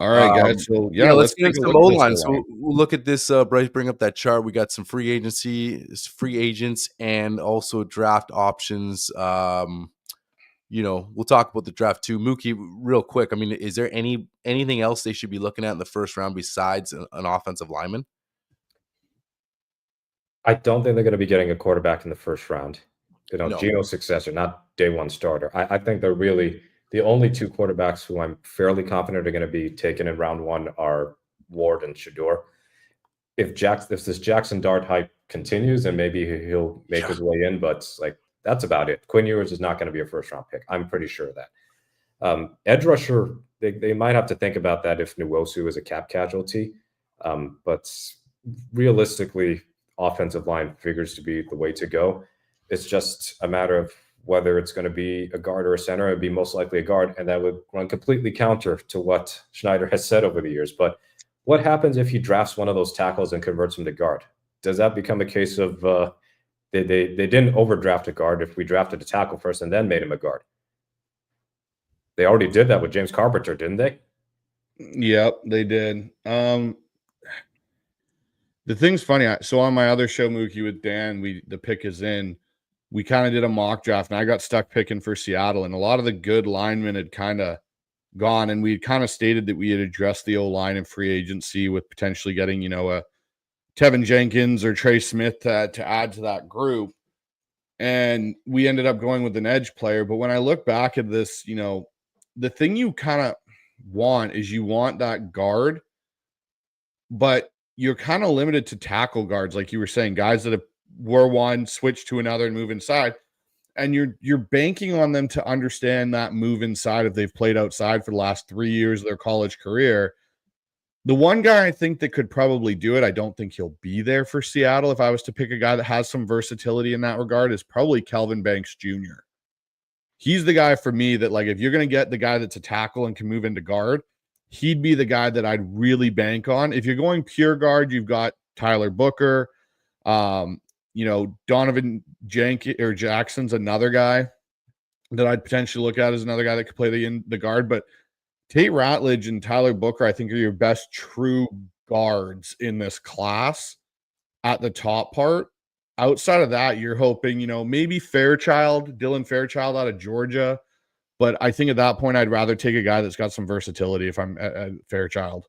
All right, guys. So
let's get into some O-line. So we'll look at this. Bryce, bring up that chart. We got some free agents, and also draft options. We'll talk about the draft too. Mookie, real quick. I mean, is there anything else they should be looking at in the first round besides an offensive lineman?
I don't think they're going to be getting a quarterback in the first round. Geno's successor, not day one starter. I think they're really the only two quarterbacks who I'm fairly confident are going to be taken in round one are Ward and Shador. If this Jackson Dart hype continues, then maybe he'll make his way in, but that's about it. Quinn Ewers is not going to be a first round pick. I'm pretty sure of that. Edge rusher, they might have to think about that if Nwosu is a cap casualty. But realistically, offensive line figures to be the way to go. It's just a matter of whether it's going to be a guard or a center. It would be most likely a guard, and that would run completely counter to what Schneider has said over the years. But what happens if he drafts one of those tackles and converts him to guard? Does that become a case of they didn't overdraft a guard if we drafted a tackle first and then made him a guard? They already did that with James Carpenter, didn't they?
Yep, they did. The thing's funny. So on my other show, Mookie, with Dan, the pick is in. We kind of did a mock draft, and I got stuck picking for Seattle, and a lot of the good linemen had kind of gone, and we kind of stated that we had addressed the O-line in free agency with potentially getting, a Tevin Jenkins or Trey Smith to add to that group, and we ended up going with an edge player. But when I look back at this, the thing you kind of want is you want that guard, but you're kind of limited to tackle guards, like you were saying, guys that were one, switch to another and move inside. And you're banking on them to understand that move inside if they've played outside for the last 3 years of their college career. The one guy I think that could probably do it, I don't think he'll be there for Seattle. If I was to pick a guy that has some versatility in that regard, is probably Kelvin Banks Jr. He's the guy for me that, if you're going to get the guy that's a tackle and can move into guard, he'd be the guy that I'd really bank on. If you're going pure guard, you've got Tyler Booker, Donovan Jackson's another guy that I'd potentially look at as another guy that could play the guard. But Tate Ratledge and Tyler Booker, I think, are your best true guards in this class at the top part. Outside of that, you're hoping, maybe Dylan Fairchild out of Georgia. But I think at that point, I'd rather take a guy that's got some versatility if I'm at Fairchild.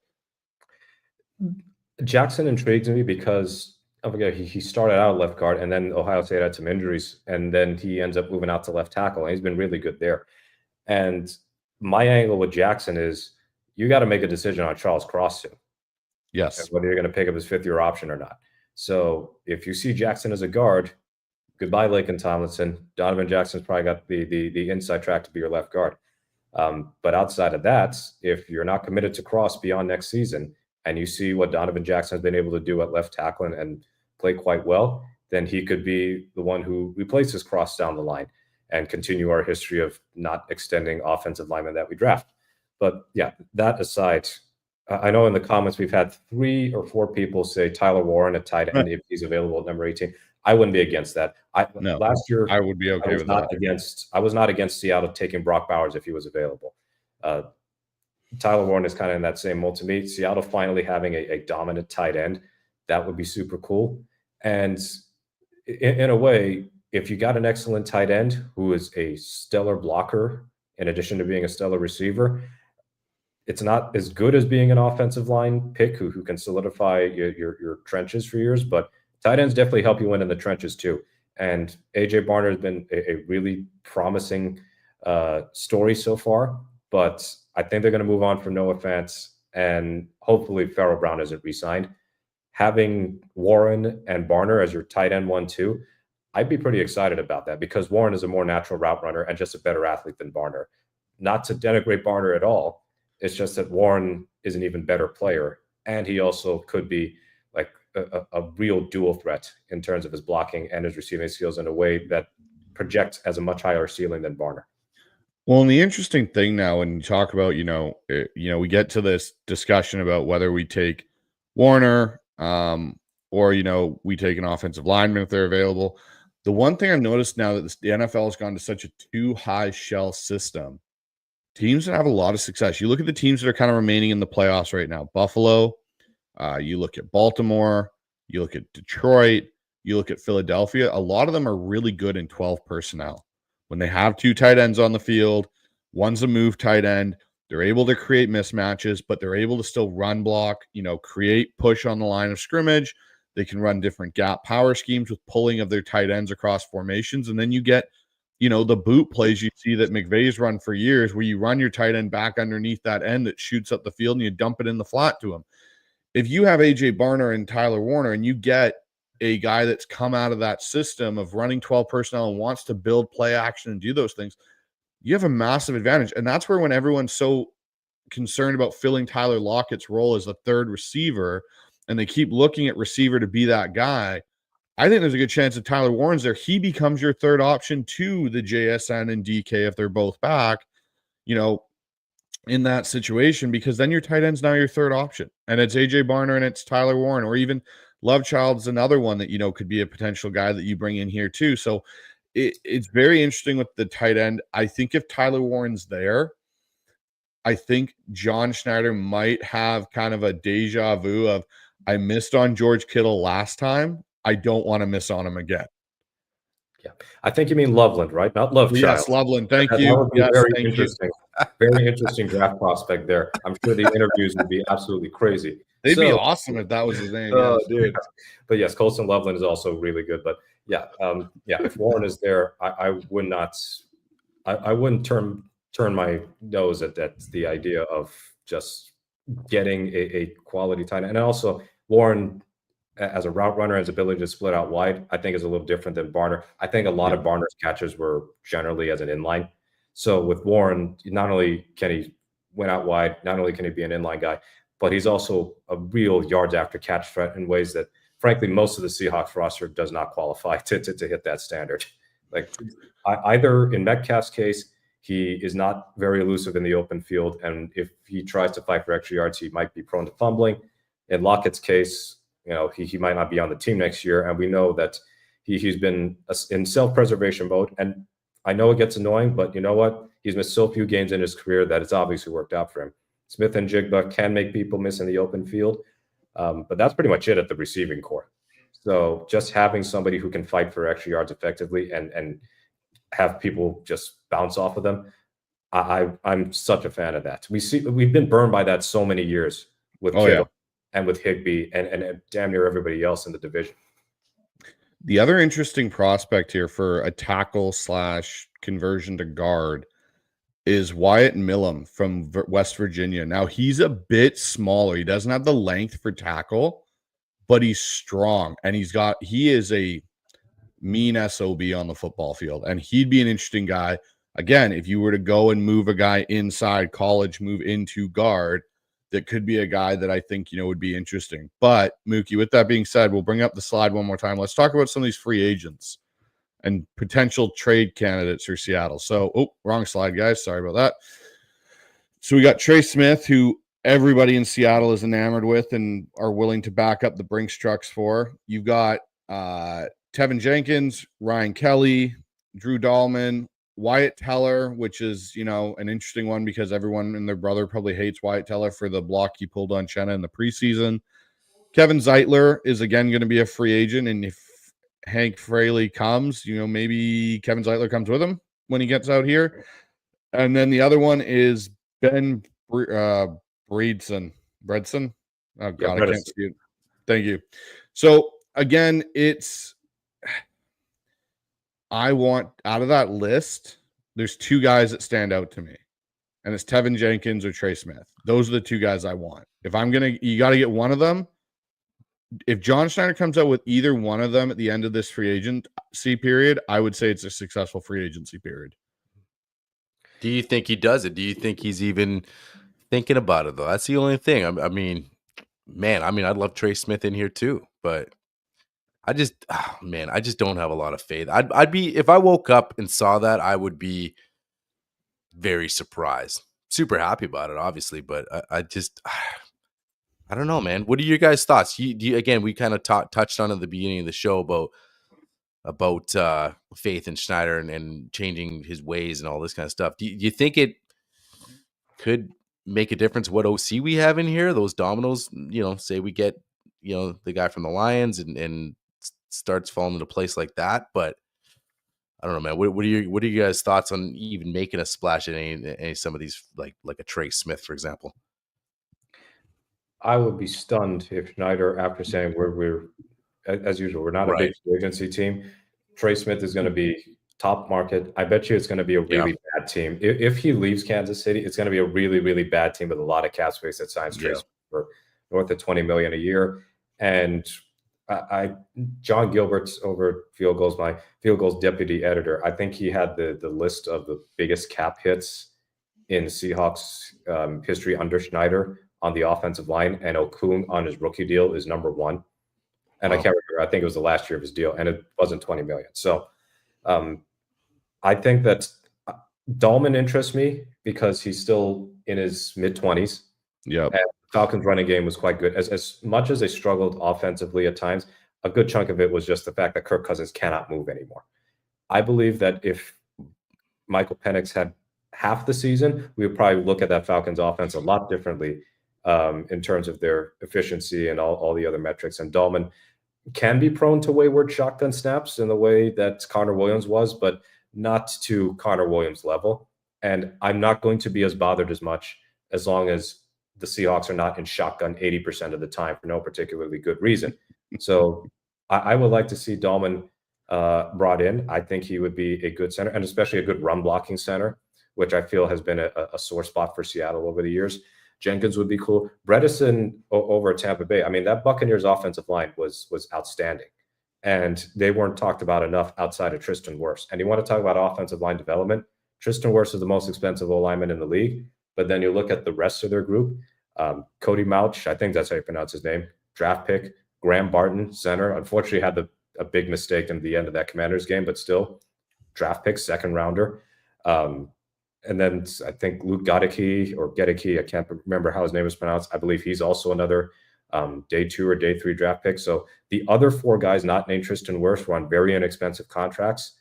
Jackson intrigues me because he started out left guard, and then Ohio State had some injuries, and then he ends up moving out to left tackle, and he's been really good there. And my angle with Jackson is you got to make a decision on Charles Cross too.
Yes.
Whether you're going to pick up his fifth-year option or not. So if you see Jackson as a guard, goodbye Laken Tomlinson. Donovan Jackson's probably got the inside track to be your left guard. But outside of that, if you're not committed to Cross beyond next season, and you see what Donovan Jackson has been able to do at left tackle and play quite well, then he could be the one who replaces Cross down the line. and continue our history of not extending offensive linemen that we draft. But yeah, that aside, I know in the comments we've had 3 or 4 people say Tyler Warren at tight end if he's available at number 18. I wouldn't be against that. Last year
I would be okay with that.
I was not against Seattle taking Brock Bowers if he was available. Tyler Warren is kind of in that same mold to me. Seattle finally having a dominant tight end, that would be super cool. And in a way, if you got an excellent tight end who is a stellar blocker in addition to being a stellar receiver, it's not as good as being an offensive line pick who can solidify your trenches for years, but tight ends definitely help you win in the trenches too. And AJ Barner has been a really promising story so far, but I think they're going to move on from Noah Fant, and hopefully Farrell Brown isn't re-signed. Having Warren and Barner as your tight end 1-2, I'd be pretty excited about that because Warren is a more natural route runner and just a better athlete than Barner. Not to denigrate Barner at all. It's just that Warren is an even better player, and he also could be like a real dual threat in terms of his blocking and his receiving skills in a way that projects as a much higher ceiling than Barner.
Well, and the interesting thing now, when you talk about, we get to this discussion about whether we take Warner or, we take an offensive lineman if they're available. The one thing I've noticed now that the NFL has gone to such a too high shell system, teams that have a lot of success. You look at the teams that are kind of remaining in the playoffs right now. Buffalo, you look at Baltimore, you look at Detroit, you look at Philadelphia. A lot of them are really good in 12 personnel. When they have 2 tight ends on the field, one's a move tight end, they're able to create mismatches, but they're able to still run block, create push on the line of scrimmage. They can run different gap power schemes with pulling of their tight ends across formations. And then you get, the boot plays you see that McVay's run for years where you run your tight end back underneath that end that shoots up the field and you dump it in the flat to him. If you have AJ Barner and Tyler Warner and you get a guy that's come out of that system of running 12 personnel and wants to build play action and do those things, you have a massive advantage. And that's where when everyone's so concerned about filling Tyler Lockett's role as a third receiver and they keep looking at receiver to be that guy, I think there's a good chance that Tyler Warren's there. He becomes your third option to the JSN and DK if they're both back, in that situation, because then your tight end's now your third option. And it's AJ Barner and it's Tyler Warren, or even Lovechild's another one that, could be a potential guy that you bring in here too. So it's very interesting with the tight end. I think if Tyler Warren's there, I think John Schneider might have kind of a deja vu of, I missed on George Kittle last time. I don't want to miss on him again.
Yeah. I think you mean Loveland, right? Not Lovechild.
Yes, Loveland. Thank you.
That would be
yes,
very
thank
interesting. Very interesting draft prospect there. I'm sure the interviews would be absolutely crazy.
They'd be awesome if that was his name.
Oh, dude. But yes, Colson Loveland is also really good. But yeah, if Warren is there, I would not. I wouldn't turn my nose at the idea of just getting a quality tight end. And also Warren, as a route runner, his ability to split out wide, I think is a little different than Barner. I think a lot of Barner's catches were generally as an inline. So with Warren, not only can he win out wide, not only can he be an inline guy, but he's also a real yards after catch threat in ways that, frankly, most of the Seahawks roster does not qualify to hit that standard. Like either in Metcalf's case, he is not very elusive in the open field, and if he tries to fight for extra yards, he might be prone to fumbling. In Lockett's case, he might not be on the team next year, and we know that he's been in self-preservation mode. And I know it gets annoying, but you know what? He's missed so few games in his career that it's obviously worked out for him. Smith and Jigba can make people miss in the open field, but that's pretty much it at the receiving core. So just having somebody who can fight for extra yards effectively and have people just bounce off of them, I'm such a fan of that. We've been burned by that so many years with Kittle and with Higbee and damn near everybody else in the division.
The other interesting prospect here for a tackle / conversion to guard is Wyatt Millam from West Virginia. Now, he's a bit smaller. He doesn't have the length for tackle, but he's strong. And he is a mean SOB on the football field. And he'd be an interesting guy. Again, if you were to go and move a guy inside college, move into guard, that could be a guy that I think, would be interesting. But, Mookie, with that being said, we'll bring up the slide one more time. Let's talk about some of these free agents and potential trade candidates for Seattle. So, wrong slide, guys. Sorry about that. So we got Trey Smith, who everybody in Seattle is enamored with and are willing to back up the Brinks trucks for. You've got Tevin Jenkins, Ryan Kelly, Drew Dahlman, Wyatt Teller, which is, an interesting one because everyone and their brother probably hates Wyatt Teller for the block he pulled on Chenna in the preseason. Kevin Zeitler is again going to be a free agent, and if Hank Fraley comes, maybe Kevin Zeitler comes with him when he gets out here. And then the other one is Ben Bredson. Oh, God, I can't see it. Thank you. So, again, I want, out of that list, there's two guys that stand out to me, and it's Tevin Jenkins or Trey Smith. Those are the two guys I want. If you got to get one of them. If John Schneider comes out with either one of them at the end of this free agency period, I would say it's a successful free agency period.
Do you think he does it? Do you think he's even thinking about it, though? That's the only thing. I mean, I'd love Trey Smith in here too, but I just don't have a lot of faith. I'd be, if I woke up and saw that, I would be very surprised. Super happy about it, obviously, but I don't know, man. What are your guys' thoughts? Again, we kind of touched on at the beginning of the show about faith in Schneider and changing his ways and all this kind of stuff. Do you think it could make a difference what OC we have in here? Those dominoes, say we get, the guy from the Lions and starts falling into place like that. But I don't know, man. What are your guys' thoughts on even making a splash in any some of these, like a Trey Smith, for example?
I would be stunned if Schneider, after saying we're as usual, we're not a big free agency team. Trey Smith is going to be top market. I bet you it's going to be a really bad team. If he leaves Kansas City, it's going to be a really, really bad team with a lot of cap space that signs Trey Smith for north of $20 million a year. And John Gilbert's over Field Goals, my Field Goals deputy editor. I think he had the list of the biggest cap hits in Seahawks history under Schneider on the offensive line, and Okung on his rookie deal is number one. And I can't remember. I think it was the last year of his deal, and it wasn't $20 million. So I think that Dahlman interests me because he's still in his mid-20s.
Yeah.
And Falcons' running game was quite good. As much as they struggled offensively at times, a good chunk of it was just the fact that Kirk Cousins cannot move anymore. I believe that if Michael Penix had half the season, we would probably look at that Falcons offense a lot differently in terms of their efficiency and all the other metrics. And Dahlman can be prone to wayward shotgun snaps in the way that Connor Williams was, but not to Connor Williams' level. And I'm not going to be as bothered as much as long as the Seahawks are not in shotgun 80% of the time for no particularly good reason. So I would like to see Dahlman brought in. I think he would be a good center, and especially a good run blocking center, which I feel has been a sore spot for Seattle over the years. Jenkins would be cool. Bredesen over at Tampa Bay. I mean, that Buccaneers offensive line was outstanding, and they weren't talked about enough outside of Tristan Wirfs. And you want to talk about offensive line development? Tristan Wirfs is the most expensive O-lineman in the league, but then you look at the rest of their group. Cody Mauch, I think that's how you pronounce his name, draft pick. Graham Barton, center, unfortunately had a big mistake in the end of that Commanders game, but still draft pick, second rounder. And then I think Luke Gedeke, I can't remember how his name is pronounced. I believe he's also another day 2 or day 3 draft pick. So the other 4 guys not named Tristan Wirfs were on very inexpensive contracts.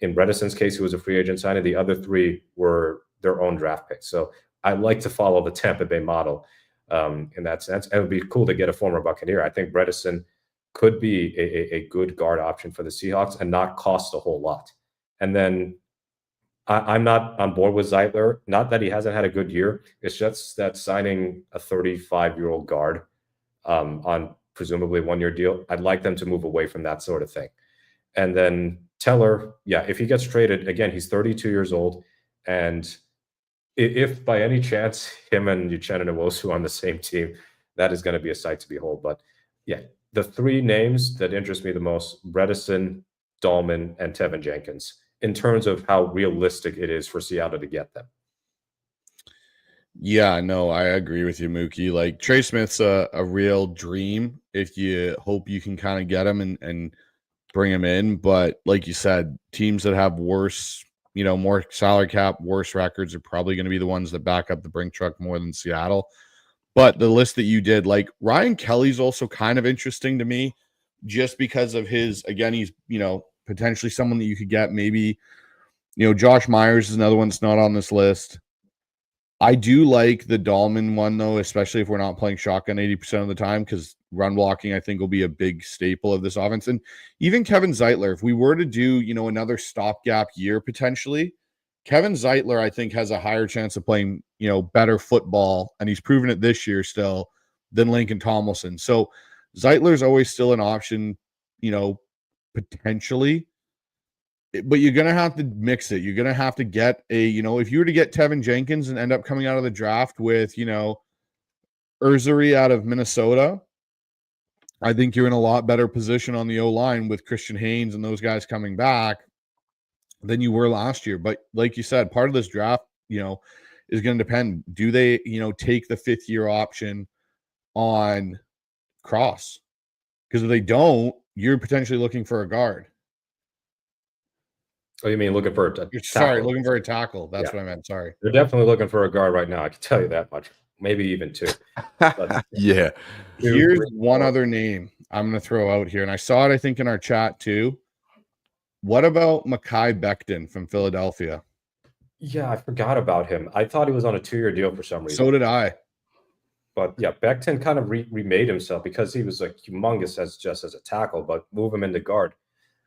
In Bredesen's case, he was a free agent signing. The other 3 were their own draft picks. So I like to follow the Tampa Bay model in that sense. And it would be cool to get a former Buccaneer. I think Bredesen could be a good guard option for the Seahawks and not cost a whole lot. And then I'm not on board with Zeitler. Not that he hasn't had a good year. It's just that signing a 35-year-old guard on presumably a 1-year deal, I'd like them to move away from that sort of thing. And then Teller, if he gets traded, again, he's 32 years old. And if by any chance him and Uchenna Nwosu are on the same team, that is going to be a sight to behold. But the 3 names that interest me the most, Bredesen, Dahlman, and Tevin Jenkins, in terms of how realistic it is for Seattle to get them.
Yeah, no, I agree with you, Mookie. Like, Trey Smith's a real dream if you hope you can kind of get him and bring him in. But like you said, teams that have worse, more salary cap, worse records are probably going to be the ones that back up the brink truck more than Seattle. But the list that you did, like Ryan Kelly's also kind of interesting to me just because of his, again, he's, potentially someone that you could get. Maybe, Josh Myers is another one that's not on this list. I do like the Dahlman one, though, especially if we're not playing shotgun 80% of the time, because run blocking, I think, will be a big staple of this offense. And even Kevin Zeitler, if we were to do, another stopgap year potentially, Kevin Zeitler, I think, has a higher chance of playing, better football, and he's proven it this year still, than Lincoln Tomlinson. So Zeitler's always still an option, potentially. But you're going to have to mix it. You're going to have to get if you were to get Tevin Jenkins and end up coming out of the draft with, Urzuri out of Minnesota, I think you're in a lot better position on the O-line with Christian Haynes and those guys coming back than you were last year. But like you said, part of this draft, is going to depend. Do they, take the 5th-year option on Cross? Because if they don't, you're potentially looking for a guard.
Oh, you mean looking for a
tackle? Looking for a tackle. That's what I meant. Sorry.
They're definitely looking for a guard right now. I can tell you that much. Maybe even 2. But,
yeah.
Here's one other name I'm going to throw out here, and I saw it, I think, in our chat too. What about Mekhi Becton from Philadelphia?
Yeah, I forgot about him. I thought he was on a 2-year deal for some reason.
So did I.
But yeah, Becton kind of remade himself because he was like humongous as a tackle, but move him into guard.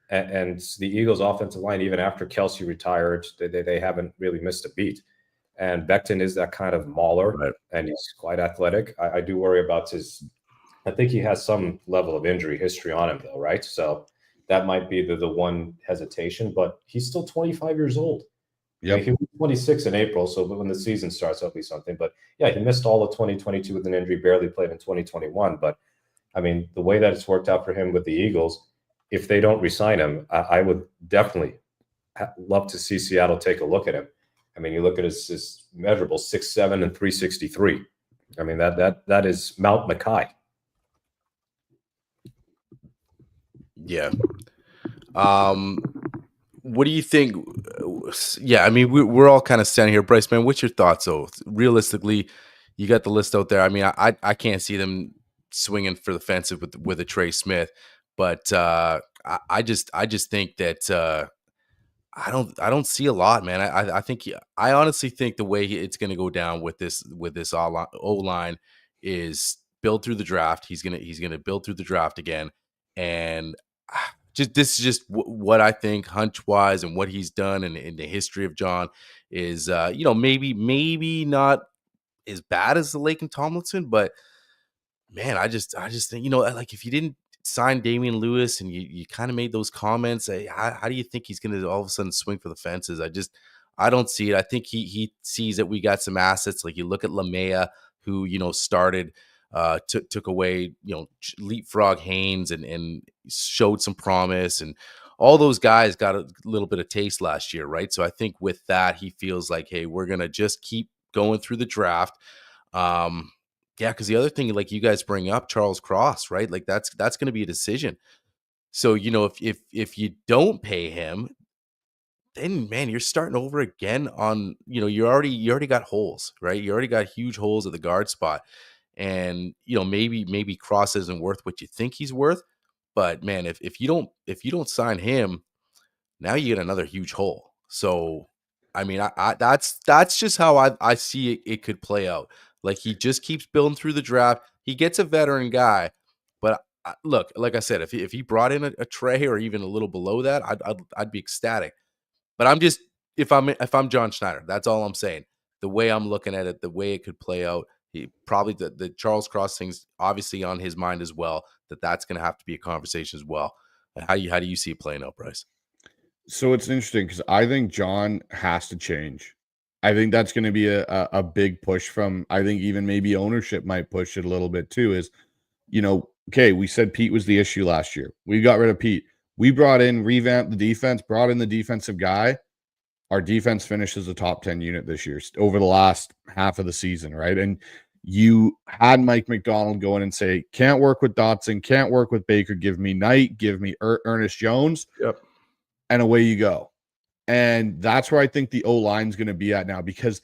And the Eagles' offensive line, even after Kelsey retired, they haven't really missed a beat. And Becton is that kind of mauler, right, and he's quite athletic. I do worry about I think he has some level of injury history on him, though, right? So that might be the one hesitation, but he's still 25 years old. Yeah, he was 26 in April, so when the season starts, that'll be something. But yeah, he missed all of 2022 with an injury, barely played in 2021. But I mean, the way that it's worked out for him with the Eagles, if they don't re-sign him, I would definitely love to see Seattle take a look at him. I mean, you look at his measurable 6'7" and 363. I mean, that is Mount Mekhi.
Yeah. What do you think? Yeah, I mean, we're all kind of standing here. Bryce, man, what's your thoughts, though? Realistically, you got the list out there. I mean, I can't see them swinging for the fence with a Trey Smith, but I just think that I don't see a lot, man. I honestly think the way it's going to go down with this O-line is build through the draft. He's gonna build through the draft again, and this is just what I think, hunch wise, and what he's done in the history of John is, maybe not as bad as the Laken Tomlinson, but man, I just think, like if you didn't sign Damian Lewis and you kind of made those comments, how do you think he's going to all of a sudden swing for the fences? I don't see it. I think he sees that we got some assets. Like you look at Lamea, who, started, took away, leapfrog Haynes and showed some promise, and all those guys got a little bit of taste last year, right? So I think with that, he feels like, hey, we're going to just keep going through the draft. Yeah, because the other thing, like you guys bring up, Charles Cross, right? Like that's going to be a decision. So, if you don't pay him, then man, you're starting over again on, you already got holes, right? You already got huge holes at the guard spot. And, maybe Cross isn't worth what you think he's worth. But man, if you don't sign him, now you get another huge hole. So, I mean, that's just how I see it could play out. Like he just keeps building through the draft. He gets a veteran guy, but look, like I said, if he brought in a Trey or even a little below that, I'd be ecstatic. But I'm just if I'm John Schneider, that's all I'm saying. The way I'm looking at it, the way it could play out, he probably the Charles Cross thing's obviously on his mind as well. That's going to have to be a conversation as well. How do you see it playing out, Bryce?
So it's interesting because I think John has to change. I think that's going to be a big push from, I think even maybe ownership might push it a little bit too, is, okay, we said Pete was the issue last year. We got rid of Pete. We revamped the defense, brought in the defensive guy. Our defense finishes a top 10 unit this year over the last half of the season, right? And You had Mike McDonald go in and say, can't work with Dotson, can't work with Baker, give me Knight, give me Ernest Jones, and away you go. And that's where I think the O-line is going to be at now, because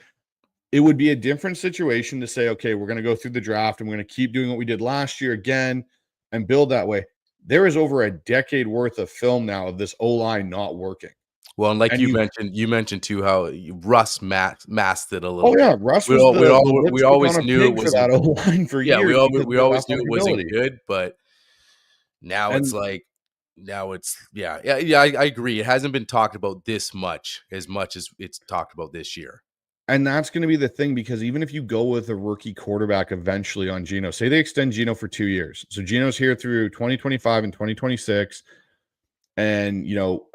it would be a different situation to say, okay, we're going to go through the draft and we're going to keep doing what we did last year again and build that way. There is over a decade worth of film now of this O-line not working.
Well, and like you mentioned too how Russ masked it a little.
Oh yeah, Russ was
we always knew it was
that O-line for years.
We always knew it wasn't good, but now I agree. It hasn't been talked about this much as it's talked about this year.
And that's going to be the thing, because even if you go with a rookie quarterback eventually on Geno, say they extend Geno for 2 years. So Geno's here through 2025 and 2026 and,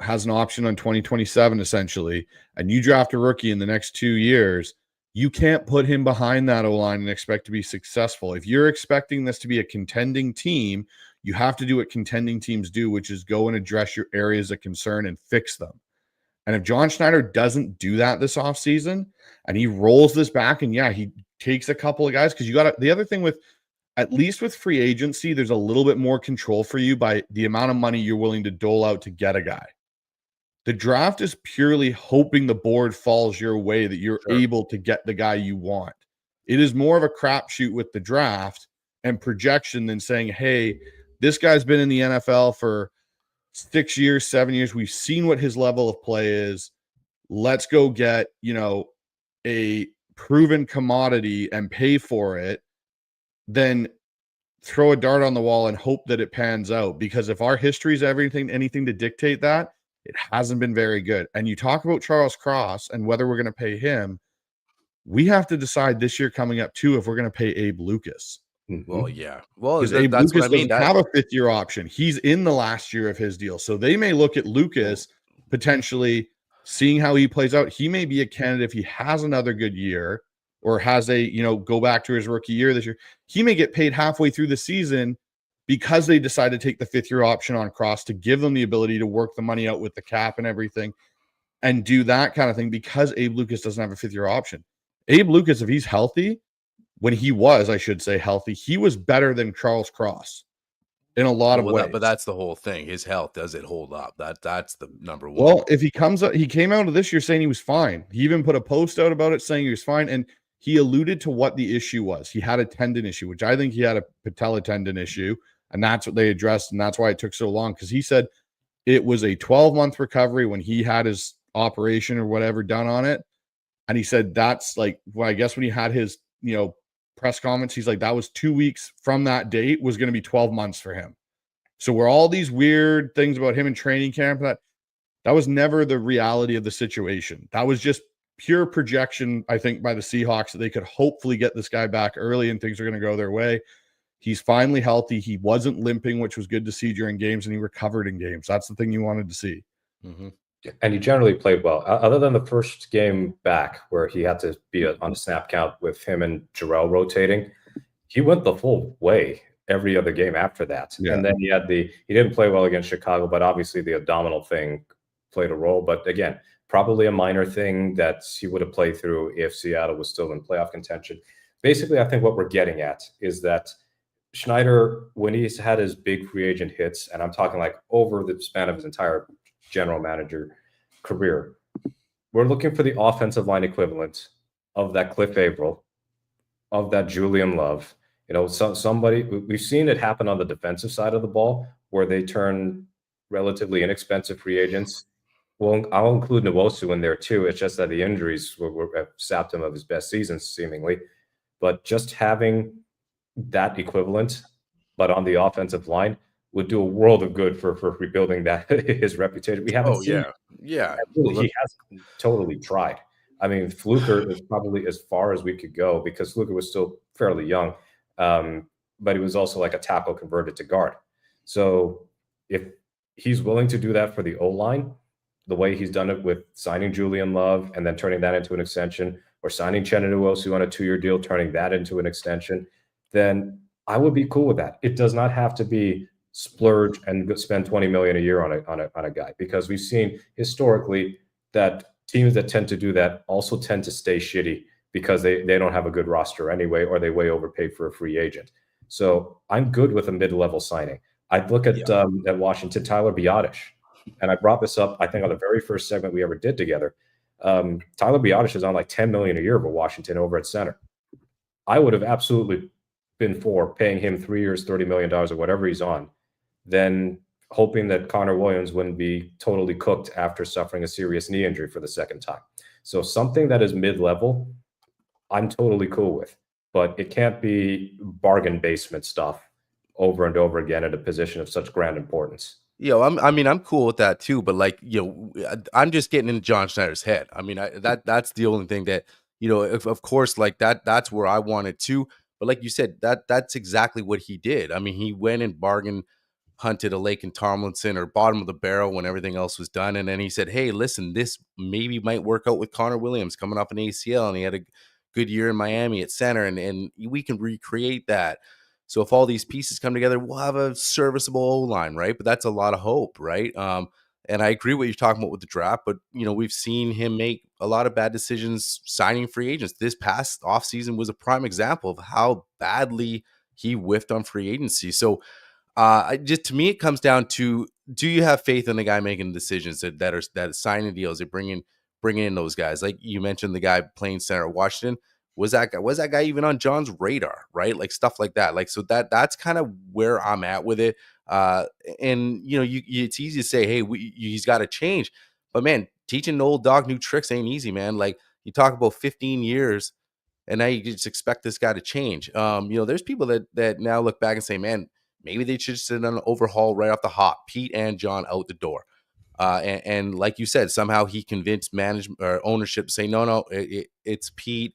has an option on 2027 essentially. And you draft a rookie in the next 2 years, you can't put him behind that O-line and expect to be successful. If you're expecting this to be a contending team, you have to do what contending teams do, which is go and address your areas of concern and fix them. And if John Schneider doesn't do that this offseason and he rolls this back and he takes a couple of guys, because the other thing with, at least with free agency, there's a little bit more control for you by the amount of money you're willing to dole out to get a guy. The draft is purely hoping the board falls your way, that you're able to get the guy you want. It is more of a crapshoot with the draft and projection than saying, hey, this guy's been in the NFL for 6 years, 7 years. We've seen what his level of play is. Let's go get, a proven commodity and pay for it. Then throw a dart on the wall and hope that it pans out. Because if our history is anything to dictate that, it hasn't been very good. And you talk about Charles Cross and whether we're going to pay him. We have to decide this year coming up too if we're going to pay Abe Lucas.
Well, yeah. Well,
because Abe Lucas doesn't have a 5th-year option. He's in the last year of his deal. So they may look at Lucas potentially seeing how he plays out. He may be a candidate if he has another good year or has go back to his rookie year this year. He may get paid halfway through the season because they decide to take the 5th-year option on Cross to give them the ability to work the money out with the cap and everything and do that kind of thing, because Abe Lucas doesn't have a 5th-year option. Abe Lucas, if he's healthy, when he was, I should say, healthy, he was better than Charles Cross in a lot of ways.
But that's the whole thing. His health, does it hold up? That's the number one.
Well, if he came out of this year saying he was fine. He even put a post out about it saying he was fine. And he alluded to what the issue was. He had a tendon issue, which I think he had a patella tendon issue. And that's what they addressed. And that's why it took so long, because he said it was a 12-month recovery when he had his operation or whatever done on it. And he said that's like, well, I guess when he had his, press comments, he's like, that was 2 weeks from that date was going to be 12 months for him. So were all these weird things about him in training camp, that was never the reality of the situation. That was just pure projection, I think, by the Seahawks that they could hopefully get this guy back early and things are going to go their way. He's finally healthy. He wasn't limping, which was good to see during games, and he recovered in games. That's the thing you wanted to see.
Mm-hmm. And he generally played well, other than the first game back where he had to be on a snap count with him and Jarrell rotating. He went the full way every other game after that. Yeah. And then he didn't play well against Chicago, but obviously the abdominal thing played a role. But again, probably a minor thing that he would have played through if Seattle was still in playoff contention. Basically, I think what we're getting at is that Schneider, when he's had his big free agent hits, and I'm talking like over the span of his entire general manager career, we're looking for the offensive line equivalent of that Cliff Averill, of that Julian Love. Somebody, we've seen it happen on the defensive side of the ball where they turn relatively inexpensive free agents. Well, I'll include Nwosu in there too. It's just that the injuries have sapped him of his best seasons seemingly, but just having that equivalent, but on the offensive line, would do a world of good for rebuilding that his reputation. We haven't seen.
Yeah.
He has totally tried. I mean, Fluker is probably as far as we could go because Fluker was still fairly young, but he was also like a tackle converted to guard. So if he's willing to do that for the O-line, the way he's done it with signing Julian Love and then turning that into an extension, or signing Geno Smith on a 2-year deal, turning that into an extension, then I would be cool with that. It does not have to be splurge and spend $20 million a year on a guy, because we've seen historically that teams that tend to do that also tend to stay shitty because they don't have a good roster anyway, or they way overpaid for a free agent. So I'm good with a mid-level signing. I'd look at Washington, Tyler Biadasz. And I brought this up, I think, on the very first segment we ever did together. Tyler Biadasz is on like $10 million a year for Washington over at center. I would have absolutely been for paying him 3 years, $30 million or whatever he's on, then hoping that Connor Williams wouldn't be totally cooked after suffering a serious knee injury for the second time. So something that is mid-level, I'm totally cool with, but it can't be bargain basement stuff over and over again at a position of such grand importance.
I'm cool with that too, but like, I'm just getting in John Schneider's head. I mean, that's the only thing that, of course, like that's where I wanted to, but like you said, that's exactly what he did. I mean, he went and bargain hunted a Lake and Tomlinson or bottom of the barrel when everything else was done. And then he said, hey, listen, this maybe might work out with Connor Williams coming off an ACL, and he had a good year in Miami at center, and we can recreate that. So if all these pieces come together, we'll have a serviceable O-line, right? But that's a lot of hope, right? And I agree what you're talking about with the draft, but we've seen him make a lot of bad decisions signing free agents. This past offseason was a prime example of how badly he whiffed on free agency. So to me, it comes down to, do you have faith in the guy making decisions that are signing deals, that bringing in those guys? Like you mentioned, the guy playing center at Washington. Was that guy even on John's radar, right? Like stuff like that. Like, so that's kind of where I'm at with it. And it's easy to say, hey, he's got to change, but man, teaching an old dog new tricks ain't easy, man. Like you talk about 15 years, and now you just expect this guy to change. There's people that now look back and say, man, maybe they should just done an overhaul right off the hop. Pete and John out the door. And like you said, somehow he convinced management or ownership to say, no, it's Pete.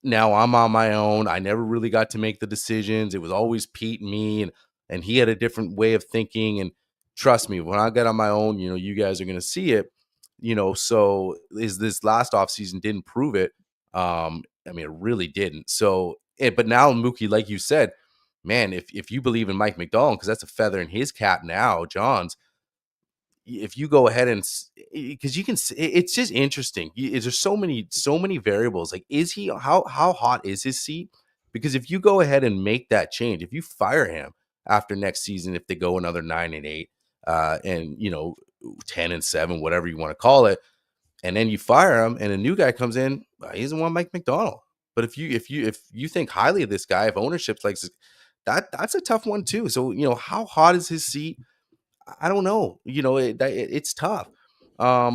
Now I'm on my own. I never really got to make the decisions. It was always Pete and me, and he had a different way of thinking. And trust me, when I get on my own, you guys are going to see it. So is this last offseason didn't prove it. I mean, it really didn't. So, but now Mookie, like you said, man, if you believe in Mike McDonald, because that's a feather in his cap now, John's. If you go ahead and, because you can, it's just interesting. There's so many variables. Like, is he how hot is his seat? Because if you go ahead and make that change, if you fire him after next season, if they go another 9-8, and 10-7, whatever you want to call it, and then you fire him, and a new guy comes in, he doesn't want Mike McDonald. But if you think highly of this guy, if ownership's like that's a tough one too. So how hot is his seat? I don't know. It's tough. I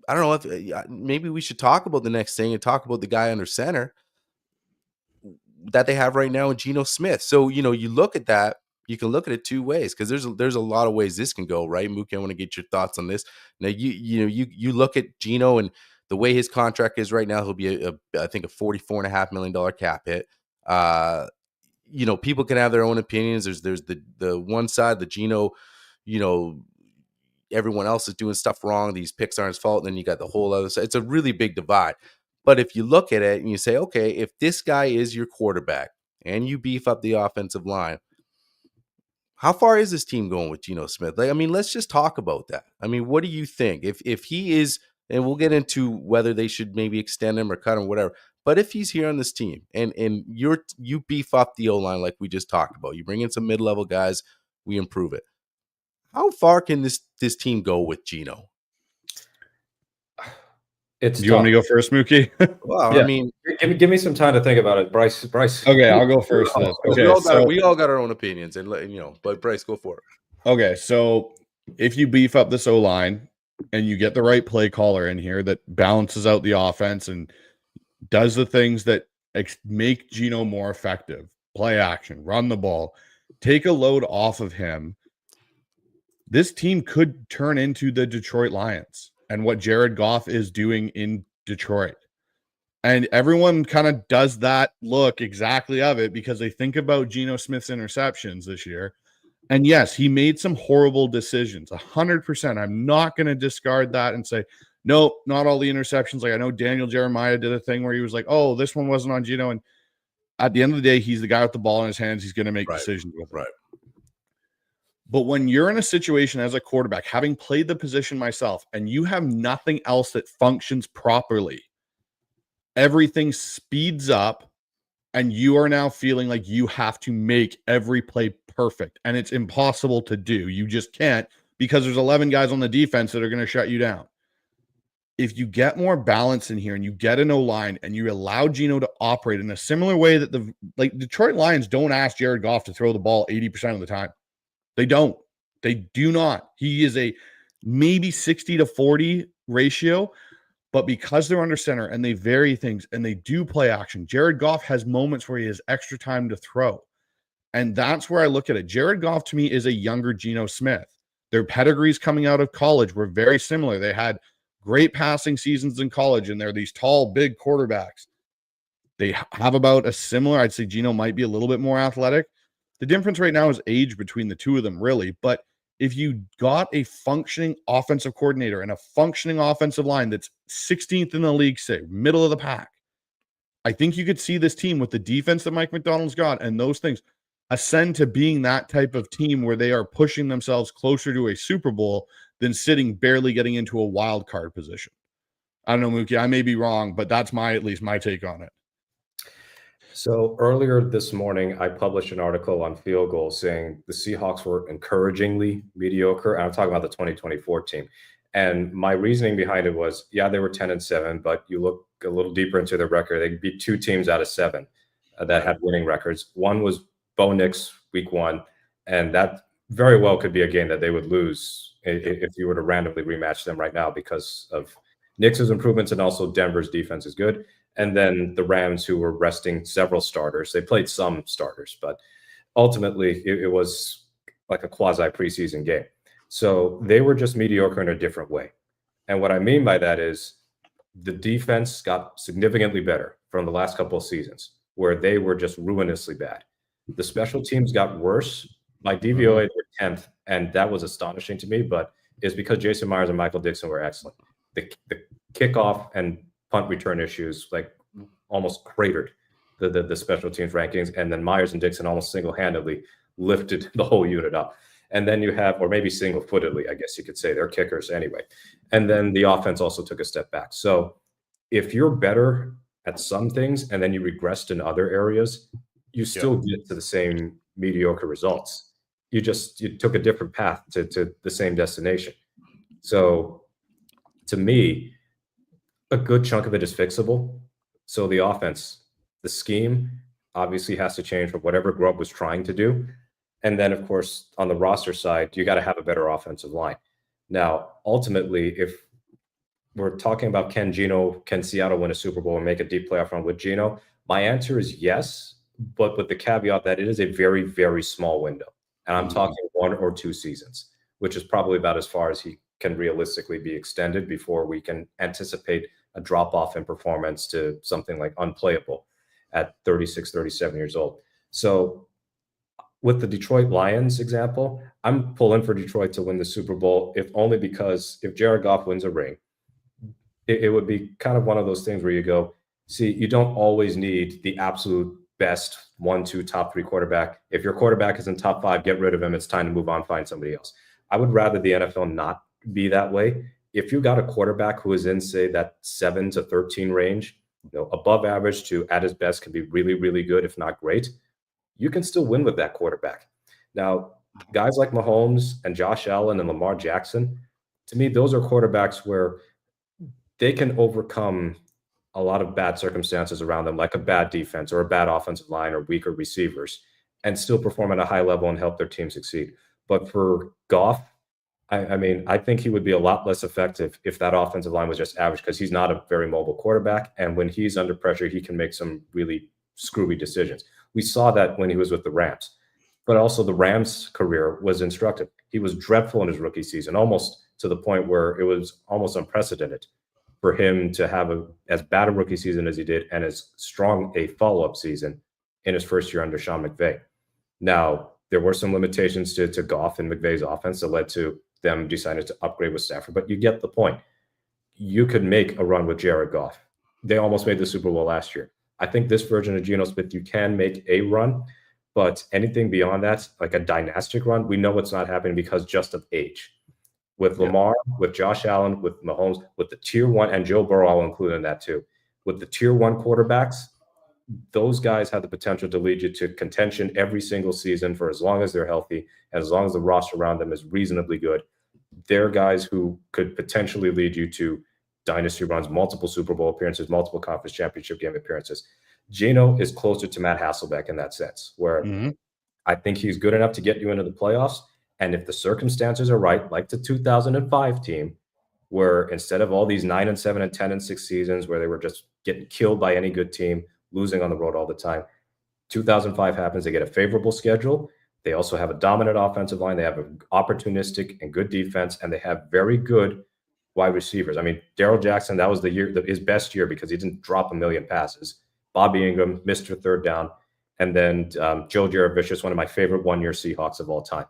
don't know if maybe we should talk about the next thing and talk about the guy under center that they have right now in Geno Smith. So you look at that. You can look at it two ways, because there's a lot of ways this can go, right? Mookie, I want to get your thoughts on this. Now you look at Geno and the way his contract is right now. He'll be I think a $44.5 million cap hit. People can have their own opinions. There's the one side, the Geno, everyone else is doing stuff wrong. These picks aren't his fault. And then you got the whole other side. It's a really big divide. But if you look at it and you say, okay, if this guy is your quarterback and you beef up the offensive line, how far is this team going with Geno Smith? Like, I mean, let's just talk about that. I mean, what do you think? If he is, and we'll get into whether they should maybe extend him or cut him, whatever. But if he's here on this team and you beef up the O-line like we just talked about, you bring in some mid-level guys, we improve it. How far can this team go with Geno?
Do you want me to go first, Mookie?
Well, yeah. I mean,
give me some time to think about it, Bryce.
Okay, I'll go first. Then. Okay,
we all got our own opinions, and but Bryce, go for it.
Okay, so if you beef up this O-line and you get the right play caller in here that balances out the offense and does the things that make Geno more effective, play action, run the ball, take a load off of him, this team could turn into the Detroit Lions and what Jared Goff is doing in Detroit. And everyone kind of does that look exactly of it because they think about Geno Smith's interceptions this year. And yes, he made some horrible decisions, 100%. I'm not going to discard that and say, no, not all the interceptions. Like I know Daniel Jeremiah did a thing where he was like, oh, this one wasn't on Geno. And at the end of the day, he's the guy with the ball in his hands. He's going to make decisions with it.
Right.
But when you're in a situation as a quarterback, having played the position myself, and you have nothing else that functions properly, everything speeds up, and you are now feeling like you have to make every play perfect, and it's impossible to do. You just can't, because there's 11 guys on the defense that are going to shut you down. If you get more balance in here and you get an O-line and you allow Geno to operate in a similar way that the Detroit Lions don't ask Jared Goff to throw the ball 80% of the time. They don't. They do not. He is a maybe 60-40 ratio, but because they're under center and they vary things and they do play action, Jared Goff has moments where he has extra time to throw. And that's where I look at it. Jared Goff, to me, is a younger Geno Smith. Their pedigrees coming out of college were very similar. They had great passing seasons in college, and they're these tall, big quarterbacks. They have about a similar, I'd say Geno might be a little bit more athletic. The difference right now is age between the two of them, really. But if you got a functioning offensive coordinator and a functioning offensive line that's 16th in the league, say, middle of the pack, I think you could see this team with the defense that Mike McDonald's got and those things ascend to being that type of team where they are pushing themselves closer to a Super Bowl than sitting barely getting into a wild card position. I don't know, Mookie, I may be wrong, but that's at least my take on it.
So earlier this morning, I published an article on field goals saying the Seahawks were encouragingly mediocre. And I'm talking about the 2024 team. And my reasoning behind it was, yeah, they were 10-7, but you look a little deeper into their record, they beat 2 teams out of 7 that had winning records. One was Bo Nix week 1, and that very well could be a game that they would lose if you were to randomly rematch them right now because of Nix's improvements, and also Denver's defense is good. And then the Rams, who were resting several starters. They played some starters, but ultimately it was like a quasi preseason game. So they were just mediocre in a different way. And what I mean by that is the defense got significantly better from the last couple of seasons where they were just ruinously bad. The special teams got worse. By DVOA, they were 10th, and that was astonishing to me, but it's because Jason Myers and Michael Dixon were excellent. The kickoff and punt return issues like almost cratered the special teams rankings, and then Myers and Dixon almost single-handedly lifted the whole unit up. And then you have, or maybe single-footedly, I guess you could say, they're kickers anyway. And then the offense also took a step back. So if you're better at some things and then you regressed in other areas, you still get to the same mediocre results. You took a different path to the same destination. So to me, a good chunk of it is fixable. So the offense, the scheme obviously has to change from whatever Grubb was trying to do. And then, of course, on the roster side, you got to have a better offensive line. Now, ultimately, if we're talking about can Seattle win a Super Bowl and make a deep playoff run with Geno, my answer is yes, but with the caveat that it is a very, very small window. And I'm talking 1 or 2 seasons, which is probably about as far as he can realistically be extended before we can anticipate a drop-off in performance to something like unplayable at 36, 37 years old. So with the Detroit Lions example, I'm pulling for Detroit to win the Super Bowl, if only because if Jared Goff wins a ring, it would be kind of one of those things where you go, see, you don't always need the absolute best 1, 2, top 3 quarterback. If your quarterback is in top 5, get rid of him. It's time to move on, find somebody else. I would rather the NFL not be that way. If you got a quarterback who is in, say, that 7 to 13 range, above average to at his best can be really, really good, if not great, you can still win with that quarterback. Now, guys like Mahomes and Josh Allen and Lamar Jackson, to me, those are quarterbacks where they can overcome a lot of bad circumstances around them, like a bad defense or a bad offensive line or weaker receivers, and still perform at a high level and help their team succeed. But for Goff, I think he would be a lot less effective if that offensive line was just average, because he's not a very mobile quarterback. And when he's under pressure, he can make some really screwy decisions. We saw that when he was with the Rams. But also the Rams' career was instructive. He was dreadful in his rookie season, almost to the point where it was almost unprecedented for him to have as bad a rookie season as he did and as strong a follow-up season in his first year under Sean McVay. Now, there were some limitations to Goff and McVay's offense that led to them deciding to upgrade with Stafford, but you get the point. You could make a run with Jared Goff. They almost made the Super Bowl last year. I think this version of Geno Smith, you can make a run, but anything beyond that, like a dynastic run, we know it's not happening because just of age. With Lamar, with Josh Allen, with Mahomes, with the tier 1, and Joe Burrow, I'll include in that too. with the tier 1 quarterbacks, those guys have the potential to lead you to contention every single season for as long as they're healthy and as long as the roster around them is reasonably good. They're guys who could potentially lead you to dynasty runs, multiple Super Bowl appearances, multiple conference championship game appearances. Geno is closer to Matt Hasselbeck in that sense, where I think he's good enough to get you into the playoffs. And if the circumstances are right, like the 2005 team, where instead of all these 9-7 and 10-6 seasons where they were just getting killed by any good team, losing on the road all the time, 2005 happens. They get a favorable schedule. They also have a dominant offensive line. They have an opportunistic and good defense, and they have very good wide receivers. I mean, Darrell Jackson, that was his best year because he didn't drop a million passes. Bobby Ingram, Mr. Third Down, and then Joe Jaravicius, one of my favorite one-year Seahawks of all time.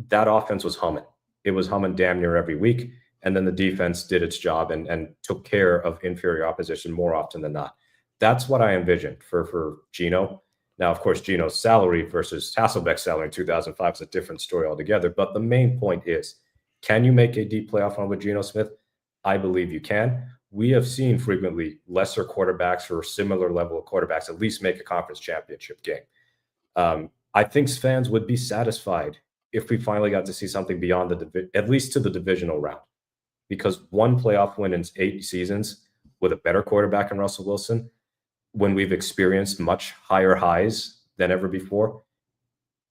That offense was humming. It was humming damn near every week, and then the defense did its job and took care of inferior opposition more often than not. That's what I envisioned for Geno. Now, of course, Geno's salary versus Hasselbeck's salary in 2005 is a different story altogether. But the main point is, can you make a deep playoff run with Geno Smith? I believe you can. We have seen frequently lesser quarterbacks or similar level of quarterbacks at least make a conference championship game. I think fans would be satisfied if we finally got to see something beyond at least to the divisional round, because one playoff win in 8 seasons with a better quarterback in Russell Wilson, when we've experienced much higher highs than ever before,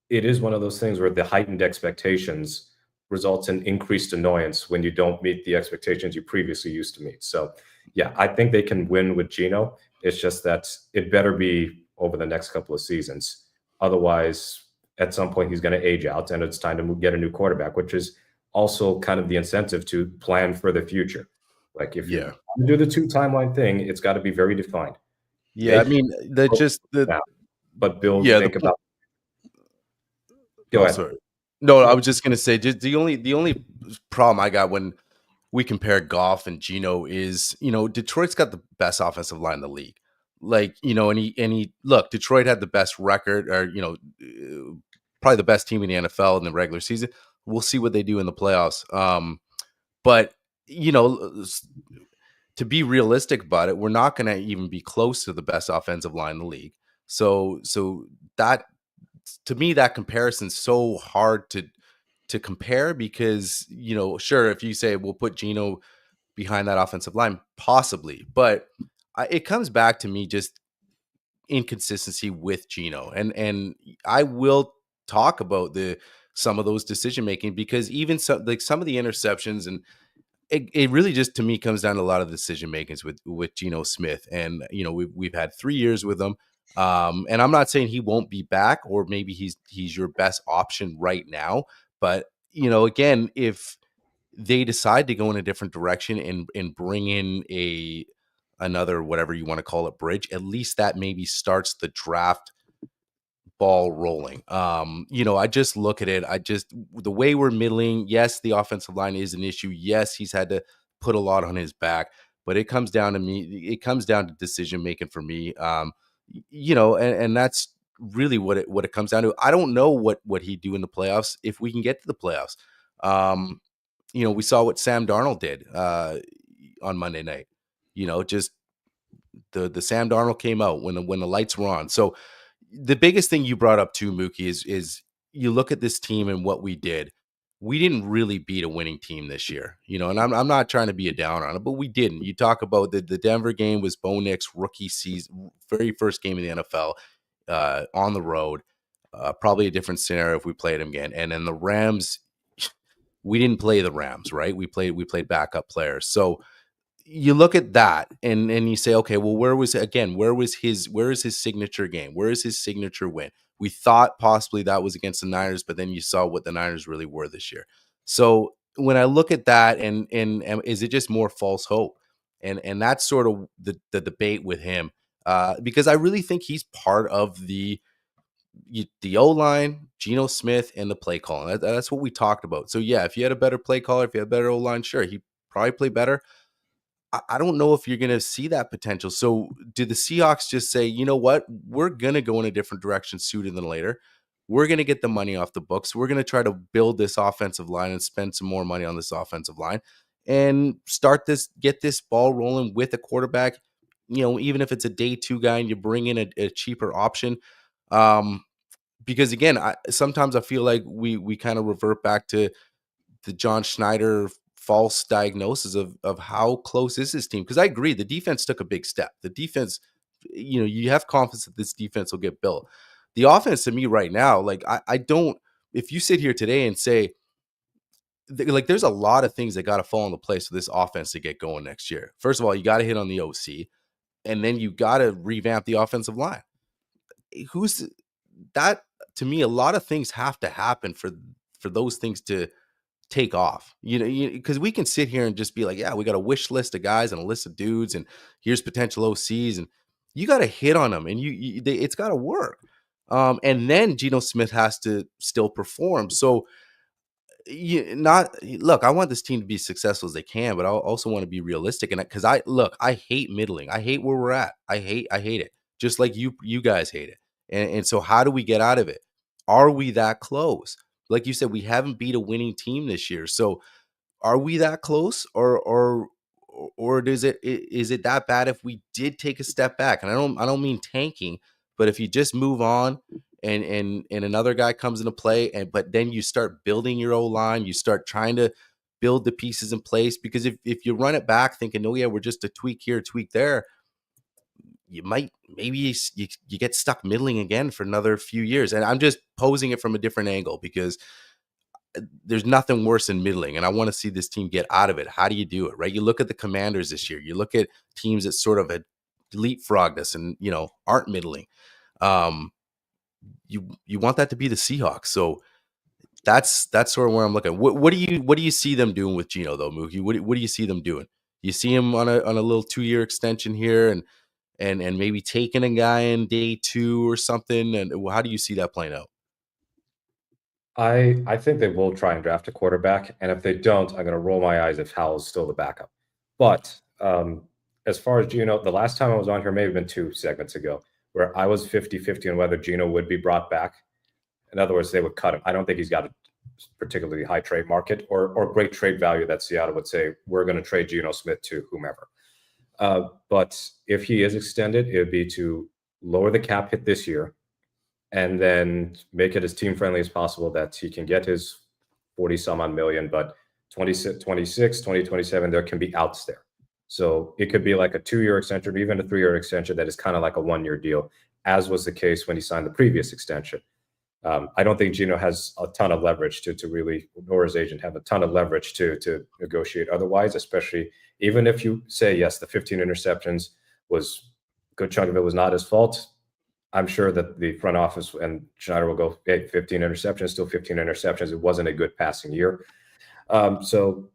it is one of those things where the heightened expectations results in increased annoyance when you don't meet the expectations you previously used to meet. So, yeah, I think they can win with Geno. It's just that it better be over the next couple of seasons. Otherwise, at some point, he's going to age out, and it's time to get a new quarterback, which is also kind of the incentive to plan for the future. Like, if you do the 2 timeline thing, it's got to be very defined.
Yeah, I mean,
but Bill, think about. Go ahead.
Sorry. No, I was just gonna say, just the only problem I got when we compare Goff and Geno is, Detroit's got the best offensive line in the league. Like, and he look, Detroit had the best record, or probably the best team in the NFL in the regular season. We'll see what they do in the playoffs. But to be realistic about it, we're not going to even be close to the best offensive line in the league. So that, to me, that comparison's so hard to compare because, sure, if you say we'll put Geno behind that offensive line, possibly, but it comes back to me just inconsistency with Geno, and I will talk about some of those decision making, because even some of the interceptions, and it really just, to me, comes down to a lot of decision makings with Geno Smith. And we've had 3 years with him, and I'm not saying he won't be back, or maybe he's your best option right now, but again, if they decide to go in a different direction and bring in another, whatever you want to call it, bridge, at least that maybe starts the draft ball rolling. I just look at it. The way we're middling, yes, the offensive line is an issue. Yes, he's had to put a lot on his back, but it comes down to decision making for me. And that's really what it comes down to. I don't know what he'd do in the playoffs if we can get to the playoffs. We saw what Sam Darnold did on Monday night. Just the Sam Darnold came out when the lights were on. So the biggest thing you brought up too, Mookie, is you look at this team and what we did. We didn't really beat a winning team this year, and I'm not trying to be a downer on it, but we didn't. You talk about the Denver game was Bo Nix's rookie season, very first game in the NFL, on the road. Probably a different scenario if we played them again. And then the Rams, we didn't play the Rams, right? We played backup players. So you look at that and you say, okay, well, where is his signature game? Where is his signature win? We thought possibly that was against the Niners, but then you saw what the Niners really were this year. So when I look at that, and is it just more false hope? And that's sort of the debate with him, because I really think he's part of the O-line, Geno Smith, and the play calling. That's what we talked about. So yeah, if you had a better play caller, if you had a better O-line, sure, he'd probably play better. I don't know if you're going to see that potential. So do the Seahawks just say, you know what, we're going to go in a different direction sooner than later. We're going to get the money off the books. We're going to try to build this offensive line and spend some more money on this offensive line and get this ball rolling with a quarterback. even if it's a day 2 guy and you bring in a cheaper option. Because again, sometimes I feel like we kind of revert back to the John Schneider false diagnosis of how close is this team. Because I agree, the defense took a big step. The defense, you have confidence that this defense will get built. The offense to me right now, like I don't, if you sit here today and say, like, there's a lot of things that got to fall into place for this offense to get going next year. First of all, you got to hit on the OC, and then you got to revamp the offensive line. Who's that? To me, a lot of things have to happen for those things to take off. Because we can sit here and just be like, yeah, we got a wish list of guys and a list of dudes, and here's potential OCs, and you got to hit on them, and it's got to work. And then Geno Smith has to still perform. So, look, I want this team to be successful as they can, but I also want to be realistic. And because I hate middling. I hate where we're at. I hate it. Just like you guys hate it. And so how do we get out of it? Are we that close? Like you said, we haven't beat a winning team this year. So are we that close, or is it that bad if we did take a step back? And I don't mean tanking, but if you just move on and another guy comes into play, but then you start building your O-line, you start trying to build the pieces in place, because if you run it back thinking, oh yeah, we're just a tweak here, tweak there, maybe you get stuck middling again for another few years. And I'm just posing it from a different angle, because there's nothing worse than middling, and I want to see this team get out of it. How do you do it, right? You look at the Commanders this year, you look at teams that sort of had leapfrogged us and aren't middling. You want that to be the Seahawks. So that's sort of where I'm looking. What do you see them doing with Geno though, Mookie? What do you see them doing? You see him on a little 2-year extension here, and maybe taking a guy in day 2 or something? And how do you see that playing out?
I think they will try and draft a quarterback, and if they don't, I'm going to roll my eyes if Howell's still the backup. But as far as Geno, the last time I was on here may have been 2 segments ago, where I was 50-50 on whether Geno would be brought back. In other words, they would cut him. I don't think he's got a particularly high trade market or great trade value that Seattle would say, we're going to trade Geno Smith to whomever. But if he is extended, it would be to lower the cap hit this year and then make it as team-friendly as possible, that he can get his 40-some-odd million, but 2026, 2027, there can be outs there. So it could be like a 2-year extension or even a 3-year extension that is kind of like a 1-year deal, as was the case when he signed the previous extension. I don't think Geno has a ton of leverage to really, nor his agent have a ton of leverage to negotiate otherwise, especially even if you say, yes, the 15 interceptions was a good chunk of it was not his fault. I'm sure that the front office and Schneider will go, hey, 15 interceptions, still 15 interceptions. It wasn't a good passing year. So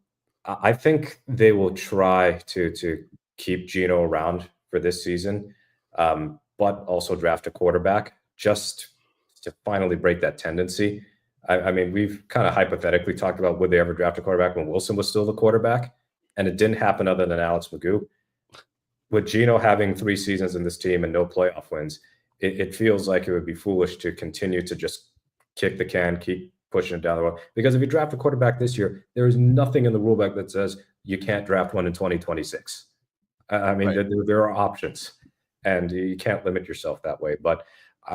I think they will try to keep Geno around for this season, but also draft a quarterback just to finally break that tendency. I mean, we've kind of hypothetically talked about would they ever draft a quarterback when Wilson was still the quarterback, and it didn't happen other than Alex Magoo. With Geno having 3 seasons in this team and no playoff wins, it feels like it would be foolish to continue to just kick the can, keep pushing it down the road. Because if you draft a quarterback this year, there is nothing in the rule book that says you can't draft one in 2026. I mean, right. there are options, and you can't limit yourself that way. But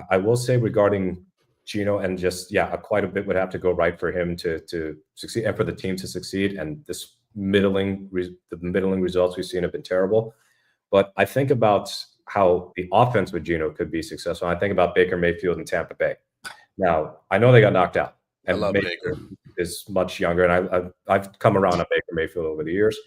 I will say regarding Geno, and just, quite a bit would have to go right for him to succeed and for the team to succeed. And the middling results we've seen have been terrible. But I think about how the offense with Geno could be successful. I think about Baker Mayfield in Tampa Bay. Now, I know they got knocked out. And
I love Baker.
Is much younger, and I've come around on Baker Mayfield over the years.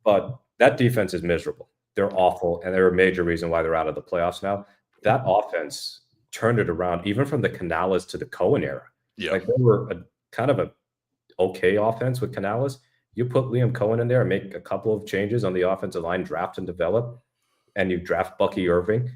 But that defense is miserable. They're awful, and they're a major reason why they're out of the playoffs now. That offense turned it around, even from the Canales to the Cohen era.
Yeah.
Like, they were a kind of a okay offense with Canales. You put Liam Cohen in there and make a couple of changes on the offensive line, draft and develop, and you draft Bucky Irving,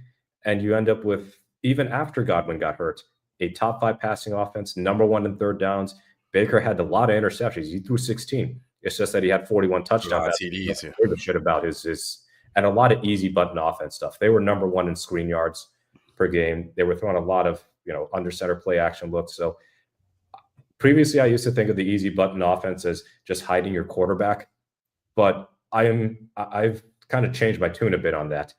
and you end up with, even after Godwin got hurt, a top 5 passing offense, number 1 in third downs. Baker had a lot of interceptions. He threw 16. It's just that he had 41 touchdowns. The shit about his and a lot of easy button offense stuff. They were number 1 in screen yards per game. They were throwing a lot of under center play action looks. So previously, I used to think of the easy button offense as just hiding your quarterback, but I've kind of changed my tune a bit on that.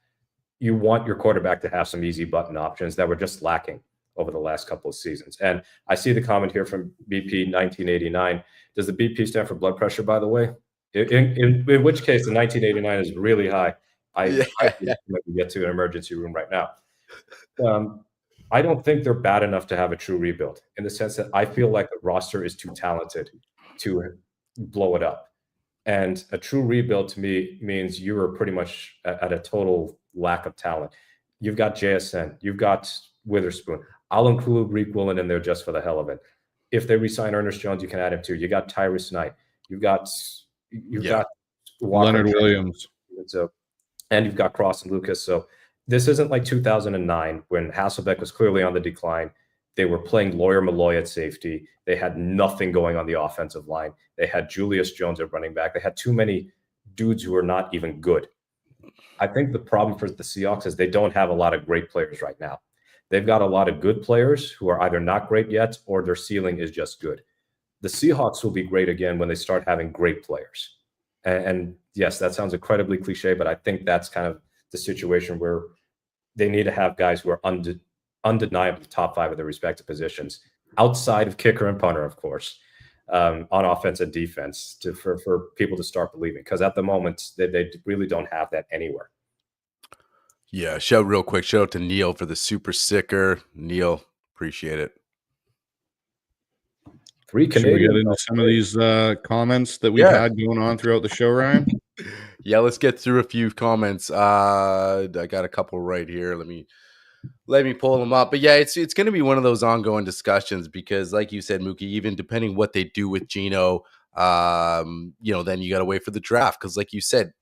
you want your quarterback to have some easy button options that were just lacking over the last couple of seasons. And I see the comment here from BP 1989. Does the BP stand for blood pressure, by the way? In which case, the 1989 is really high. I get to an emergency room right now. I don't think they're bad enough to have a true rebuild, in the sense that I feel like the roster is too talented to blow it up. And a true rebuild to me means you are pretty much at a total lack of talent. You've got JSN, you've got Witherspoon. I'll include Greek Woolen in there just for the hell of it. If they resign Ernest Jones, you can add him too. You got Tyrus Knight. You've got Walker,
Leonard Williams.
And you've got Cross and Lucas. So this isn't like 2009 when Hasselbeck was clearly on the decline. They were playing Lawyer Malloy at safety. They had nothing going on the offensive line. They had Julius Jones at running back. They had too many dudes who are not even good. I think the problem for the Seahawks is they don't have a lot of great players right now. They've got a lot of good players who are either not great yet or their ceiling is just good. The Seahawks will be great again when they start having great players. And yes, that sounds incredibly cliche, but I think that's kind of the situation where they need to have guys who are undeniably top 5 of their respective positions, outside of kicker and punter, of course, on offense and defense, for people to start believing. Because at the moment, they really don't have that anywhere.
Yeah, real quick, shout out to Neil for the super sticker. Neil, appreciate it.
Should we get into some of these comments that we've had going on throughout the show, Ryan?
Yeah, let's get through a few comments. I got a couple right here. Let me pull them up. But yeah, it's going to be one of those ongoing discussions because, like you said, Mookie, even depending what they do with Geno, then you got to wait for the draft. Because, like you said,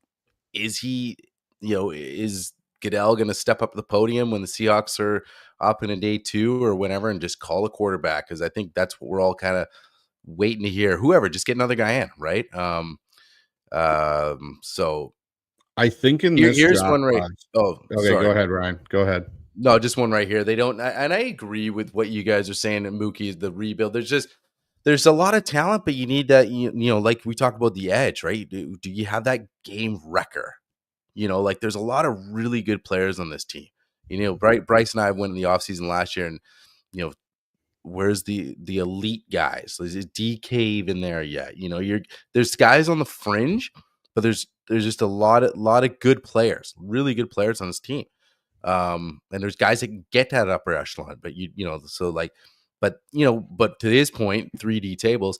is Goodell going to step up the podium when the Seahawks are up in a day 2 or whenever and just call a quarterback? Because I think that's what we're all kind of waiting to hear. Whoever, just get another guy in, right? So
I think here's draft,
one right. Oh,
okay.
Sorry.
Go ahead, Ryan. Go ahead.
No, just one right here. They don't, and I agree with what you guys are saying. And Mookie, the rebuild. There's a lot of talent, but you need that. Like we talked about the edge, right? Do you have that game wrecker? Like there's a lot of really good players on this team. Bryce and I went in the offseason last year, and where's the elite guys? Is DK even there yet? There's guys on the fringe, but there's just a lot of good players, really good players on this team. And there's guys that can get to that upper echelon, but but to his point, 3D tables,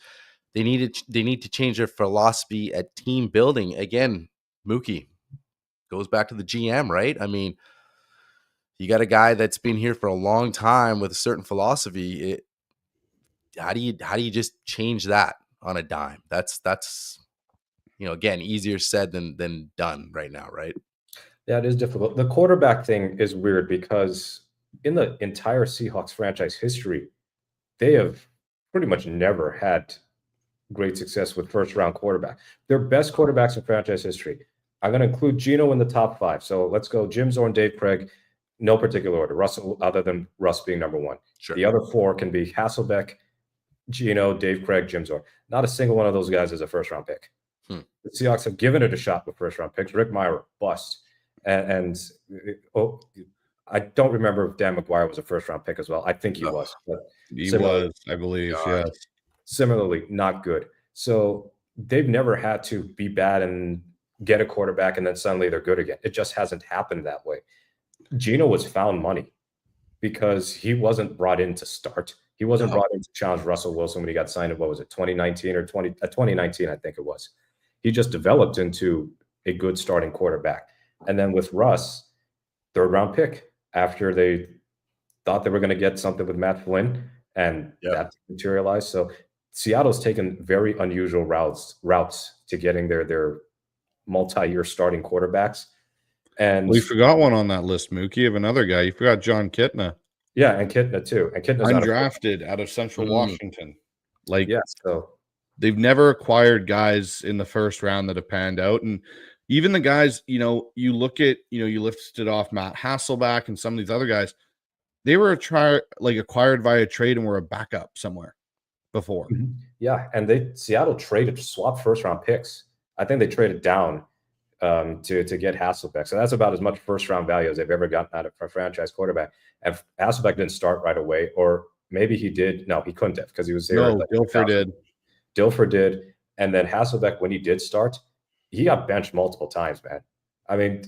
they need to change their philosophy at team building. Again, Mookie goes back to the GM, right? I mean, you got a guy that's been here for a long time with a certain philosophy. How do you just change that on a dime? That's again, easier said than done right now, right?
Yeah, it is difficult. The quarterback thing is weird because in the entire Seahawks franchise history, they have pretty much never had great success with first-round quarterback. Their best quarterbacks in franchise history. I'm going to include Geno in the top 5. So let's go Jim Zorn, Dave Craig, no particular order. Russell, other than Russ being number 1.
Sure.
The other 4 can be Hasselbeck, Geno, Dave Craig, Jim Zorn. Not a single one of those guys is a first-round pick. The Seahawks have given it a shot with first-round picks. Rick Meyer, bust. And I don't remember if Dan McGuire was a first-round pick as well. I think he was. But
he was, I believe, yes.
Similarly, not good. So they've never had to be bad and get a quarterback and then suddenly they're good again. It just hasn't happened that way. Geno was found money because he wasn't brought in to start. He wasn't brought in to challenge Russell Wilson when he got signed in, 2019 or 2019, I think it was. He just developed into a good starting quarterback. And then with Russ, 3rd round pick after they thought they were going to get something with Matt Flynn, and that materialized. So Seattle's taken very unusual routes to getting their multi-year starting quarterbacks. And
we forgot one on that list, Mookie, of another guy. You forgot John Kitna.
Yeah, and Kitna too. And Kitna's
undrafted out of Central Washington.
So
they've never acquired guys in the first round that have panned out. And even the guys, you look at, you lifted off Matt Hasselbeck and some of these other guys, they were acquired via trade and were a backup somewhere before.
Yeah, and Seattle swapped first round picks. I think they traded down to get Hasselbeck. So that's about as much first-round value as they've ever gotten out of a franchise quarterback. And Hasselbeck didn't start right away, or maybe he did. No, he couldn't have because he was there.
No, Dilfer did.
Dilfer did. And then Hasselbeck, when he did start, he got benched multiple times, man. I mean,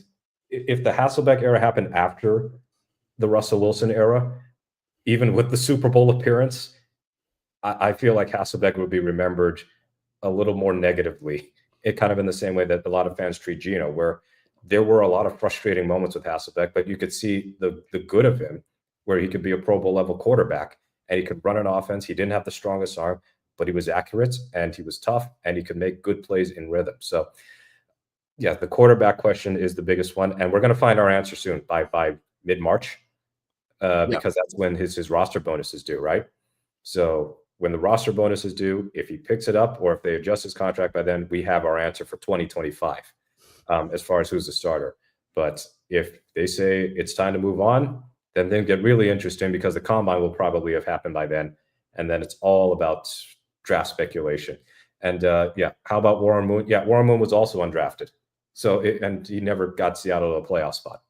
if the Hasselbeck era happened after the Russell Wilson era, even with the Super Bowl appearance, I feel like Hasselbeck would be remembered a little more negatively. It kind of in the same way that a lot of fans treat Geno, where there were a lot of frustrating moments with Hasselbeck, but you could see the good of him, where he could be a Pro Bowl level quarterback and he could run an offense. He didn't have the strongest arm, but he was accurate and he was tough and he could make good plays in rhythm. So yeah, the quarterback question is the biggest one. And we're going to find our answer soon by mid-March, because that's when his roster bonus is due, right? So when the roster bonus is due, if he picks it up or if they adjust his contract by then, we have our answer for 2025 as far as who's the starter. But if they say it's time to move on, then they get really interesting because the combine will probably have happened by then. And then it's all about draft speculation. And how about Warren Moon? Yeah, Warren Moon was also undrafted. And he never got Seattle to a playoff spot.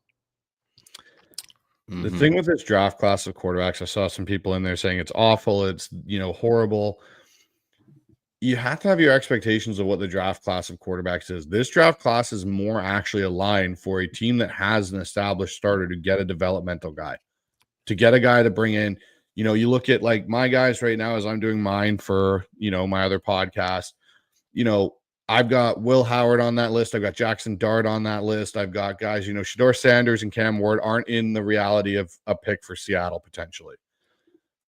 The thing with this draft class of quarterbacks, I saw some people in there saying it's awful, it's horrible. You have to have your expectations of what the draft class of quarterbacks is. This draft class is more actually aligned for a team that has an established starter to get a developmental guy, to get a guy to bring in. You look at like my guys right now as I'm doing mine for, my other podcast, I've got Will Howard on that list. I've got Jackson Dart on that list. I've got guys, Shedeur Sanders and Cam Ward aren't in the reality of a pick for Seattle potentially.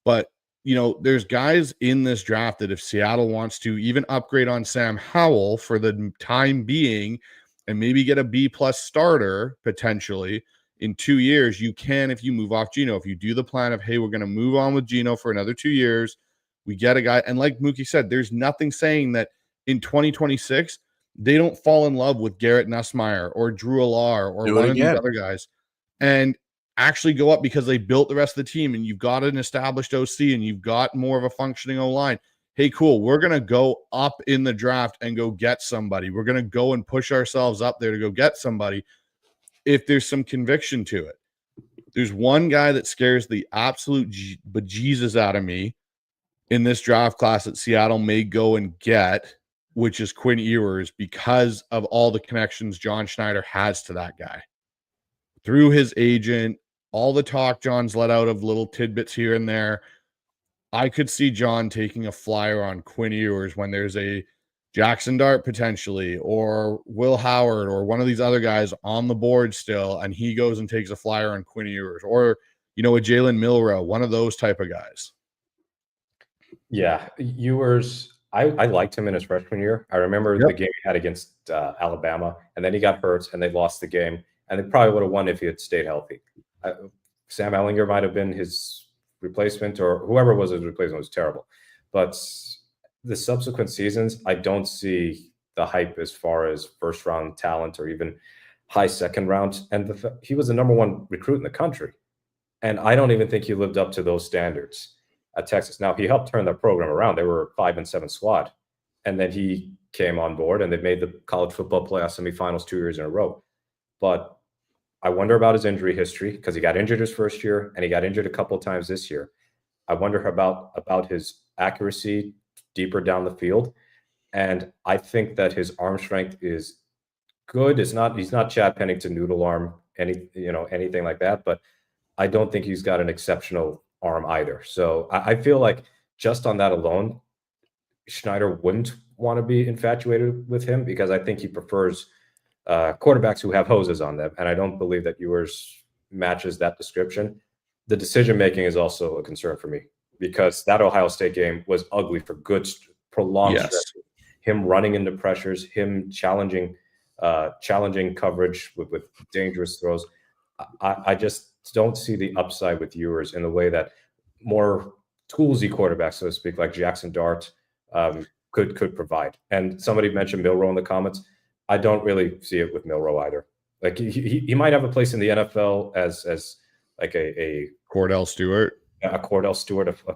But, there's guys in this draft that if Seattle wants to even upgrade on Sam Howell for the time being and maybe get a B+ starter potentially in 2 years, you can if you move off Geno. If you do the plan of, hey, we're going to move on with Geno for another 2 years, we get a guy. And like Mookie said, there's nothing saying that in 2026, they don't fall in love with Garrett Nussmeier or Drew Allar or one of these other guys and actually go up because they built the rest of the team and you've got an established OC and you've got more of a functioning O-line. Hey, cool. We're going to go up in the draft and go get somebody. We're going to go and push ourselves up there to go get somebody if there's some conviction to it. There's one guy that scares the absolute bejesus out of me in this draft class that Seattle may go and get, which is Quinn Ewers, because of all the connections John Schneider has to that guy. Through his agent, all the talk John's let out of little tidbits here and there, I could see John taking a flyer on Quinn Ewers when there's a Jackson Dart potentially, or Will Howard, or one of these other guys on the board still, and he goes and takes a flyer on Quinn Ewers, or, a Jalen Milroe, one of those type of guys.
Yeah, Ewers, I liked him in his freshman year. I remember the game he had against Alabama, and then he got hurt, and they lost the game, and they probably would have won if he had stayed healthy. Sam Ehlinger might have been his replacement, or whoever was his replacement was terrible. But the subsequent seasons, I don't see the hype as far as first-round talent or even high second round. And he was the number one recruit in the country, and I don't even think he lived up to those standards at Texas. Now, he helped turn that program around. They were a 5-7 squad. And then he came on board and they made the college football playoff semifinals 2 years in a row. But I wonder about his injury history because he got injured his first year and he got injured a couple of times this year. I wonder about his accuracy deeper down the field. And I think that his arm strength is good. He's not Chad Pennington noodle arm, anything like that. But I don't think he's got an exceptional arm either. So I feel like just on that alone, Schneider wouldn't want to be infatuated with him because I think he prefers quarterbacks who have hoses on them. And I don't believe that Ewers matches that description. The decision-making is also a concern for me because that Ohio State game was ugly for good, prolonged stretches. Him running into pressures, him challenging coverage with dangerous throws. I just don't see the upside with Ewers in the way that more toolsy quarterbacks, so to speak, like Jackson Dart could provide. And somebody mentioned Milroe in the comments. I don't really see it with Milroe either. Like he might have a place in the NFL as like a
Cordell Stewart,
a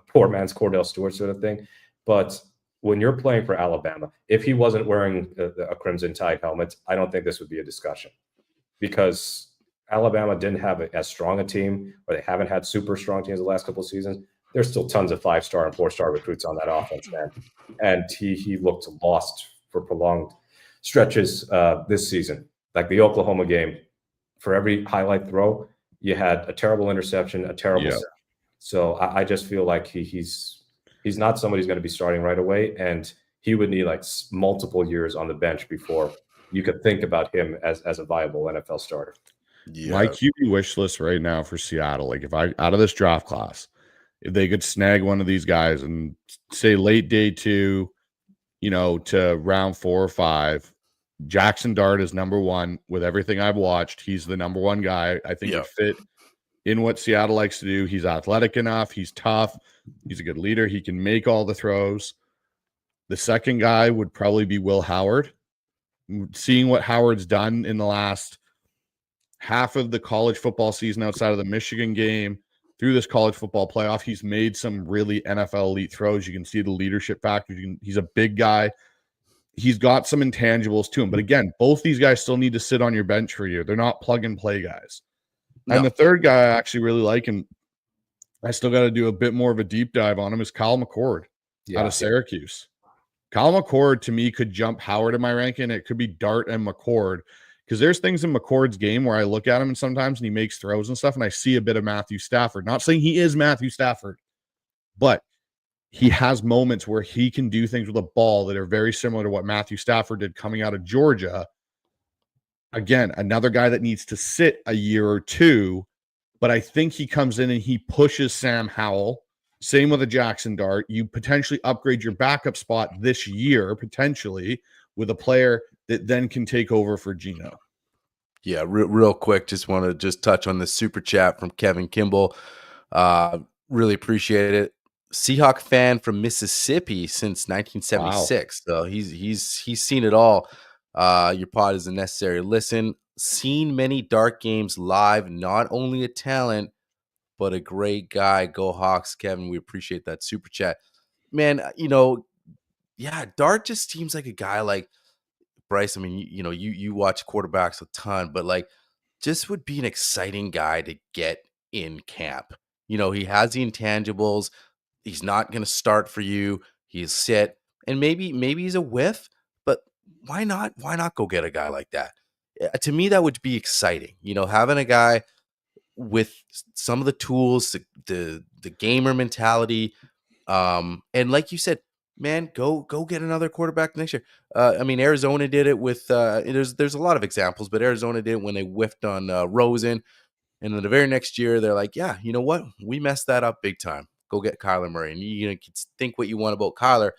poor man's Cordell Stewart sort of thing. But when you're playing for Alabama, if he wasn't wearing a Crimson Tide helmet, I don't think this would be a discussion, because Alabama didn't have as strong a team, or they haven't had super strong teams the last couple of seasons. There's still tons of 5-star and 4-star recruits on that offense, man. And he looked lost for prolonged stretches this season. Like the Oklahoma game, for every highlight throw, you had a terrible interception, a terrible sack. So I just feel like he's not somebody who's going to be starting right away, and he would need like multiple years on the bench before you could think about him as a viable NFL starter.
Yeah.
My QB wish list right now for Seattle, like if I out of this draft class, if they could snag one of these guys and say late day 2, to round 4 or 5, Jackson Dart is number 1. With everything I've watched, he's the number 1 guy. I think he'd fit in what Seattle likes to do. He's athletic enough. He's tough. He's a good leader. He can make all the throws. The second guy would probably be Will Howard. Seeing what Howard's done in the last half of the college football season outside of the Michigan game through this college football playoff, he's made some really NFL elite throws. You can see the leadership factor. He's a big guy. He's got some intangibles to him. But again, both these guys still need to sit on your bench for you. They're not plug and play guys. No. And the third guy I actually really like, and I still got to do a bit more of a deep dive on him, is Kyle McCord out of Syracuse. Kyle McCord, to me, could jump Howard in my ranking. It could be Dart and McCord, because there's things in McCord's game where I look at him and sometimes he makes throws and stuff, and I see a bit of Matthew Stafford. Not saying he is Matthew Stafford, but he has moments where he can do things with a ball that are very similar to what Matthew Stafford did coming out of Georgia. Again, another guy that needs to sit a year or 2, but I think he comes in and he pushes Sam Howell. Same with a Jackson Dart. You potentially upgrade your backup spot this year, potentially, with a player that then can take over for Geno.
Yeah, real quick, just want to touch on the super chat from Kevin Kimball. Really appreciate it. Seahawk fan from Mississippi since 1976. Wow. So he's seen it all. Your pod is a necessary listen. Seen many dark games live. Not only a talent, but a great guy. Go Hawks, Kevin. We appreciate that super chat, man. Dart just seems like a guy like Bryce. I mean, you watch quarterbacks a ton, but like, just would be an exciting guy to get in camp. He has the intangibles. He's not going to start for you. He's sit, and maybe he's a whiff, but why not? Why not go get a guy like that? To me, that would be exciting. Having a guy with some of the tools, the gamer mentality, and like you said, man, go get another quarterback next year. I mean, Arizona did it with there's a lot of examples, but Arizona did it when they whiffed on Rosen, and then the very next year they're like, yeah, you know what, we messed that up big time. Go get Kyler Murray, and you can think what you want about Kyler,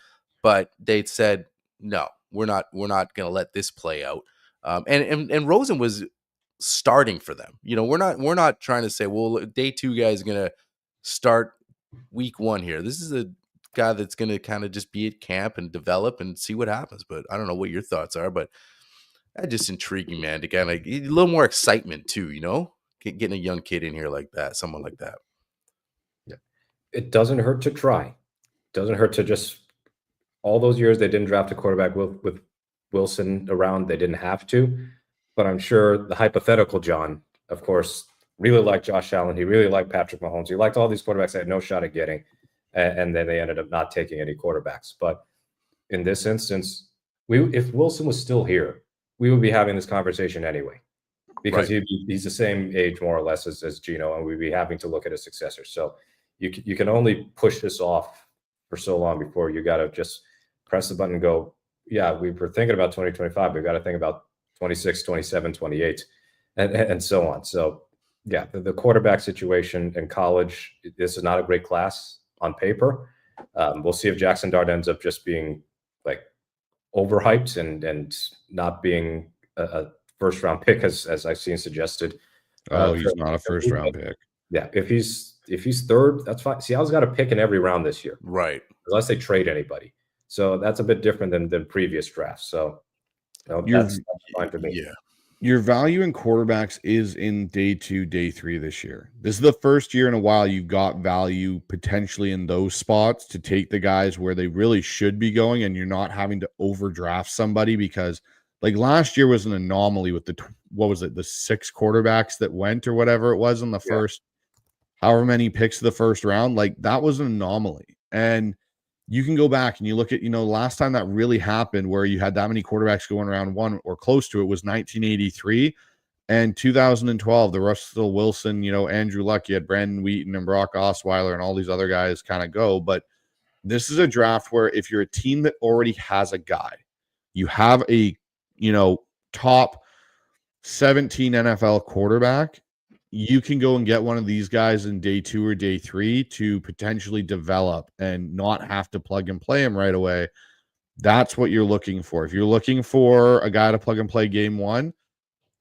but they said no, we're not going to let this play out. And Rosen was starting for them. We're not trying to say, well, day 2 guy is going to start week 1 here. This is a guy that's going to kind of just be at camp and develop and see what happens. But I don't know what your thoughts are, but that's just intriguing, man, to kind of a little more excitement too, getting a young kid in here like that, someone like that.
Yeah. It doesn't hurt to try. Doesn't hurt to just, all those years they didn't draft a quarterback with Wilson around, they didn't have to. But I'm sure the hypothetical John, of course, really liked Josh Allen. He really liked Patrick Mahomes. He liked all these quarterbacks that had no shot at getting, and then they ended up not taking any quarterbacks. But in this instance, if Wilson was still here, we would be having this conversation anyway, because right. He's the same age more or less as Geno, and we'd be having to look at a successor. So you can only push this off for so long before you got to just press the button and go, yeah, we were thinking about 2025, but we've got to think about 26, 27, 28, and so on. So, yeah, the quarterback situation in college, this is not a great class on paper. We'll see if Jackson Dart ends up just being like overhyped and not being a first-round pick, as I've seen suggested.
He's not a first-round pick.
Yeah, if he's third, that's fine. Seattle's got a pick in every round this year,
right?
Unless they trade anybody. So that's a bit different than previous drafts. So that's fine for me.
Yeah.
your value in quarterbacks is in day 2, day 3 this year. This is the first year in a while you've got value potentially in those spots to take the guys where they really should be going, and you're not having to overdraft somebody, because like last year was an anomaly with the 6 quarterbacks that went or whatever it was in the first however many picks of the first round. Like that was an anomaly. And you can go back and you look at, last time that really happened where you had that many quarterbacks going around 1 or close to it was 1983 and 2012. The Russell Wilson, Andrew Luck, you had Brandon Wheaton and Brock Osweiler and all these other guys kind of go. But this is a draft where if you're a team that already has a guy, you have a, top 17 NFL quarterback, you can go and get one of these guys in day 2 or day 3 to potentially develop and not have to plug and play him right away. That's what you're looking for. If you're looking for a guy to plug and play game 1,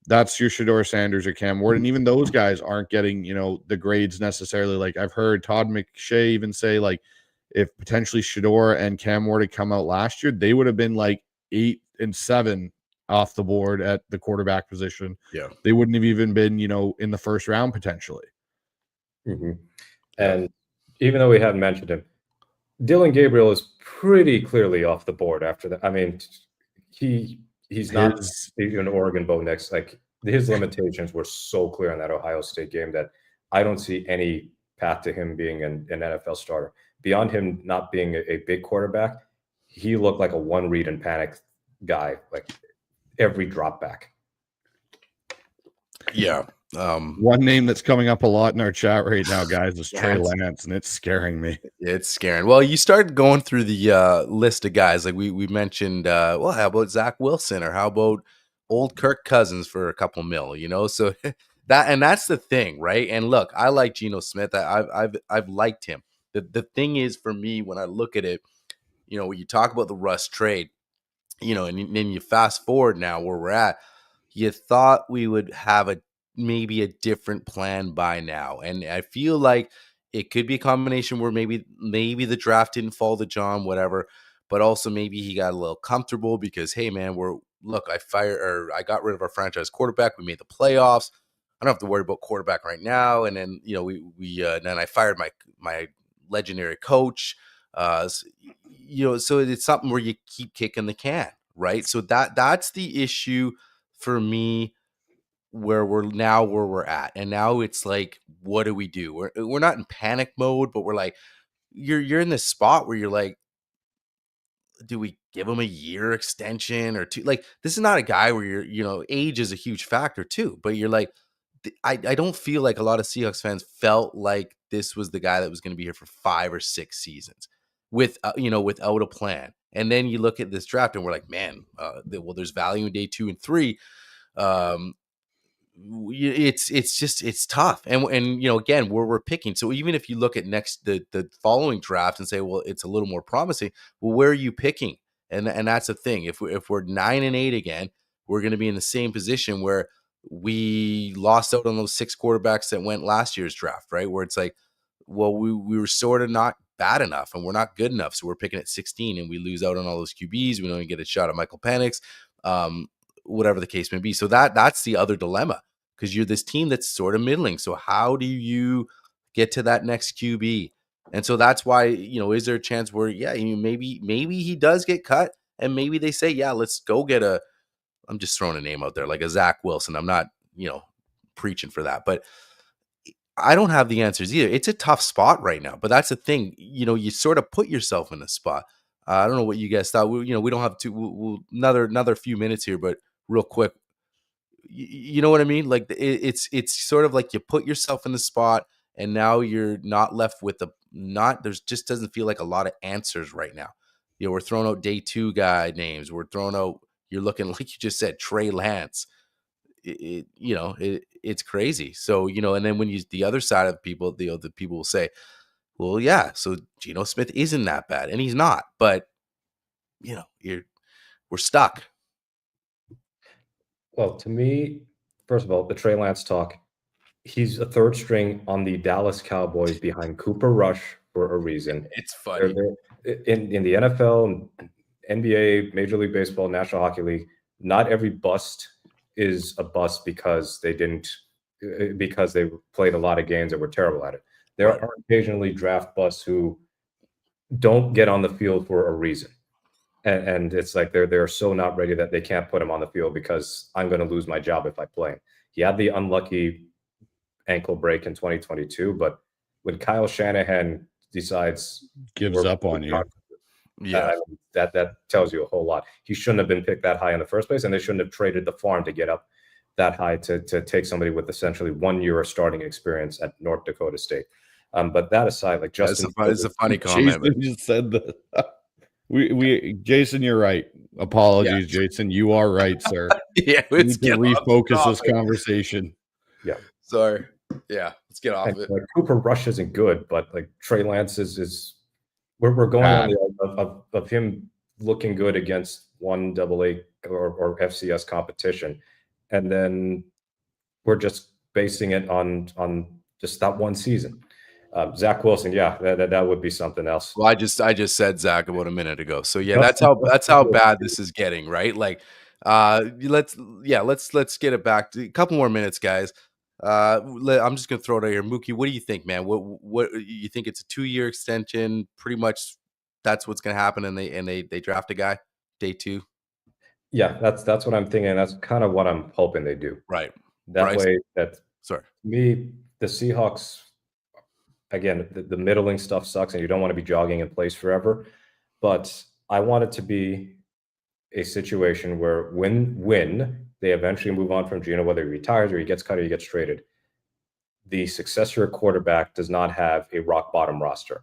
that's your Shedeur Sanders or Cam Ward. And even those guys aren't getting, the grades necessarily. Like I've heard Todd McShay even say, like, if potentially Shedeur and Cam Ward had come out last year, they would have been like 8 and 7 off the board at the quarterback position.
Yeah.
They wouldn't have even been, in the first round potentially.
Mm-hmm. And even though we haven't mentioned him, Dylan Gabriel is pretty clearly off the board after that. I mean, he's not an Oregon Bo Nix. Like his limitations were so clear in that Ohio State game that I don't see any path to him being an NFL starter. Beyond him not being a big quarterback, he looked like a one read and panic guy, like every drop back.
Yeah.
One name that's coming up a lot in our chat right now, guys, is Trey Lance, and it's scaring me.
It's scaring. Well, you started going through the list of guys. Like we mentioned, how about Zach Wilson, or how about old Kirk Cousins for a couple mil, So that's the thing, right? And look, I like Geno Smith. I've liked him. The thing is, for me, when I look at it, when you talk about the Russ trade, and then you fast forward now where we're at, you thought we would have maybe a different plan by now. And I feel like it could be a combination where maybe the draft didn't fall to John, whatever, but also maybe he got a little comfortable because, hey man, I got rid of our franchise quarterback. We made the playoffs. I don't have to worry about quarterback right now. And then, then I fired my legendary coach. So it's something where you keep kicking the can, right? So that's the issue for me, where we're at. And now it's like, what do we do? We're not in panic mode, but we're like, you're in this spot where you're like, do we give him a year extension or 2? Like, this is not a guy where age is a huge factor too, but you're like, I don't feel like a lot of Seahawks fans felt like this was the guy that was going to be here for 5 or 6 seasons without a plan. And then you look at this draft and we're like, man, there's value in day 2 and 3. It's tough. And again, we're picking. So even if you look at the following draft and say, well, it's a little more promising. Well, where are you picking? And that's the thing. If we're 9 and 8 again, we're going to be in the same position where we lost out on those 6 quarterbacks that went last year's draft, right? Where it's like, well, we were sort of not bad enough and we're not good enough. So we're picking at 16 and we lose out on all those QBs. We don't even get a shot at Michael Penix, whatever the case may be. So that's the other dilemma, because you're this team that's sort of middling. So how do you get to that next QB? And so that's why, is there a chance where, maybe he does get cut and maybe they say, yeah, let's go get I'm just throwing a name out there, like a Zach Wilson. I'm not, preaching for that, but I don't have the answers either. It's a tough spot right now, but that's the thing. You sort of put yourself in a spot. I don't know what you guys thought. We don't have to, another few minutes here, but real quick, you know what I mean? Like it's sort of like you put yourself in the spot and now you're not left with there's just doesn't feel like a lot of answers right now. We're throwing out day 2 guy names. We're throwing out, you're looking, like you just said, Trey Lance. It's crazy. So, and then when the other side of people, the people will say, well, yeah, so Geno Smith isn't that bad, and he's not, but we're stuck.
Well, to me, first of all, the Trey Lance talk, he's a 3rd string on the Dallas Cowboys behind Cooper Rush for a reason.
It's funny.
In the NFL, NBA, Major League Baseball, National Hockey League, not every bust is a bust because they played a lot of games and were terrible at it. There are occasionally draft busts who don't get on the field for a reason. And it's like they're so not ready that they can't put him on the field because I'm going to lose my job if I play him. He had the unlucky ankle break in 2022, but when Kyle Shanahan
gives up on you,
that tells you a whole lot. He shouldn't have been picked that high in the first place, and they shouldn't have traded the farm to get up that high to take somebody with essentially 1 year of starting experience at North Dakota State. But that aside, like Justin,
it's a funny comment.
Jason just said that. Jason, you're right. Apologies, Jason. You are right, sir.
Yeah,
we need to refocus this conversation.
Yeah,
sorry. Yeah, let's get off it.
Like, Cooper Rush isn't good, but like Trey Lance is we're going on of him looking good against 1AA or FCS competition, and then we're just basing it on just that one season. Zach Wilson, that would be something else.
Well, I just said Zach about a minute ago. So yeah, that's how bad this is getting, right? Like, let's get it back to a couple more minutes, guys. I'm just gonna throw it out here, Mookie. What do you think, man? What you think? It's a 2-year extension, pretty much. That's what's gonna happen, and they draft a guy day 2.
Yeah, that's what I'm thinking. That's kind of what I'm hoping they do.
Right.
That
Bryce?
way, that
sorry,
me the Seahawks. Again, the middling stuff sucks, and you don't want to be jogging in place forever. But I want it to be a situation where when they eventually move on from Geno, whether he retires or he gets cut or he gets traded, the successor quarterback does not have a rock bottom roster.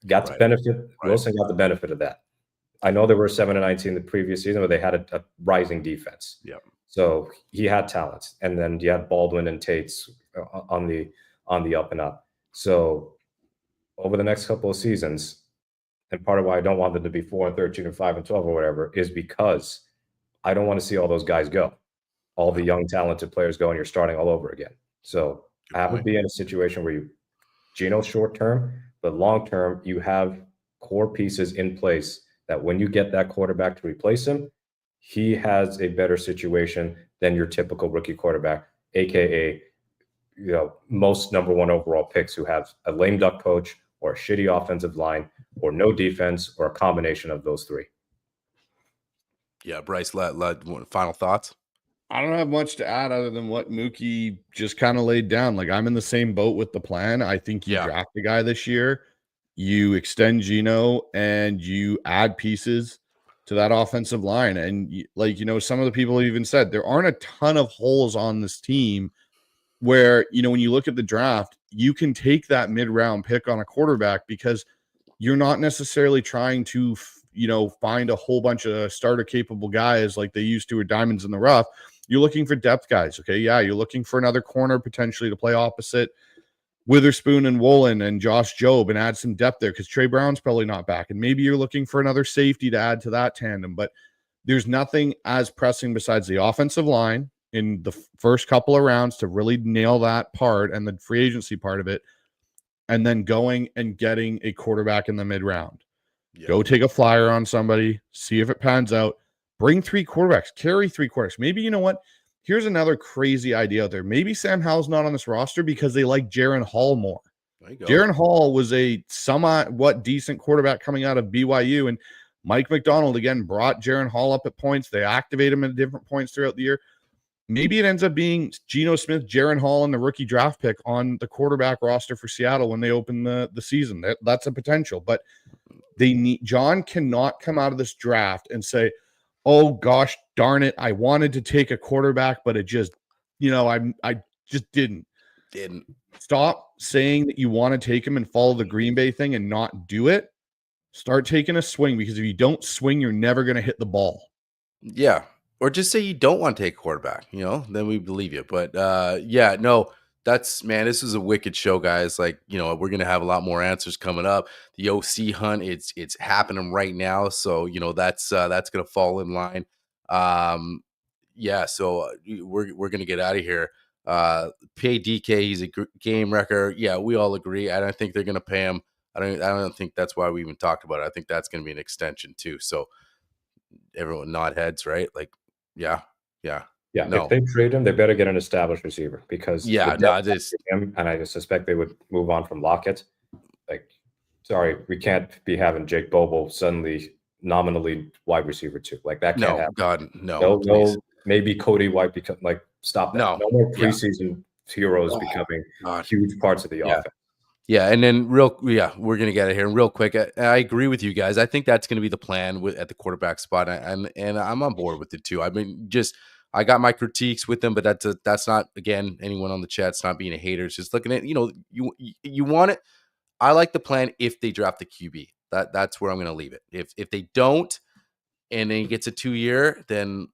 Got the benefit. Wilson got the benefit of that. I know they were 7-19 the previous season, but they had a rising defense.
Yeah.
So he had talents, and then you had Baldwin and Tate's on the up and up. So over the next couple of seasons, and part of why I don't want them to be 4-13 or 5-12 or whatever is because I don't want to see all those guys go, all the young talented players go, and you're starting all over again. So I would be in a situation where Geno short term, but long term, you have core pieces in place that when you get that quarterback to replace him, he has a better situation than your typical rookie quarterback, aka most number 1 overall picks who have a lame duck coach or a shitty offensive line or no defense or a combination of those 3.
Yeah, Bryce, final thoughts?
I don't have much to add other than what Mookie just kind of laid down. Like, I'm in the same boat with the plan. I think you draft a guy this year, you extend Geno, and you add pieces to that offensive line. And some of the people even said there aren't a ton of holes on this team where, when you look at the draft, you can take that mid-round pick on a quarterback because you're not necessarily trying to, find a whole bunch of starter-capable guys like they used to or diamonds in the rough. You're looking for depth guys, okay? Yeah, you're looking for another corner potentially to play opposite Witherspoon and Woolen and Josh Jobe and add some depth there because Trey Brown's probably not back. And maybe you're looking for another safety to add to that tandem. But there's nothing as pressing besides the offensive line in the first couple of rounds to really nail that part and the free agency part of it, and then going and getting a quarterback in the mid-round. Yep. Go take a flyer on somebody, see if it pans out. Bring 3 quarterbacks, carry 3 quarterbacks. Maybe, here's another crazy idea out there. Maybe Sam Howell's not on this roster because they like Jaren Hall more. Jaren Hall was a somewhat decent quarterback coming out of BYU, and Mike McDonald, again, brought Jaren Hall up at points. They activate him at different points throughout the year. Maybe it ends up being Geno Smith, Jaren Hall, and the rookie draft pick on the quarterback roster for Seattle when they open the season. That's a potential. But John cannot come out of this draft and say, oh, gosh, darn it, I wanted to take a quarterback, but it just, I just didn't. Stop saying that you want to take him and follow the Green Bay thing and not do it. Start taking a swing, because if you don't swing, you're never going to hit the ball.
Yeah. Or just say you don't want to take a quarterback, then we believe you. But this is a wicked show, guys. Like, we're going to have a lot more answers coming up. The OC hunt, it's happening right now. So, that's going to fall in line. So we're going to get out of here. Pay DK, he's a game wrecker. Yeah, we all agree. I don't think they're going to pay him. I don't think that's why we even talked about it. I think that's going to be an extension too. So everyone nod heads, right? Like, yeah.
Yeah,
No.
if they trade him, they better get an established receiver because
Yeah,
with
no,
them
this
him, and I suspect they would move on from Lockett. Like, sorry, we can't be having Jake Bobo suddenly nominally wide receiver 2. Like, that can't
no,
happen.
God, no,
No,
please.
maybe Cody White become like, stop that.
No.
No more
Yeah.
preseason heroes
Oh,
becoming
God.
huge parts of the
Yeah.
offense.
Yeah, and then we're gonna get it here. And real quick, I agree with you guys. I think that's gonna be the plan at the quarterback spot, and I'm on board with it too. I mean, I got my critiques with them, but that's not, again, anyone on the chat's not being a hater. It's just looking at, you want it. I like the plan if they draft the QB. That's where I'm gonna leave it. If they don't, and then he gets a 2-year, then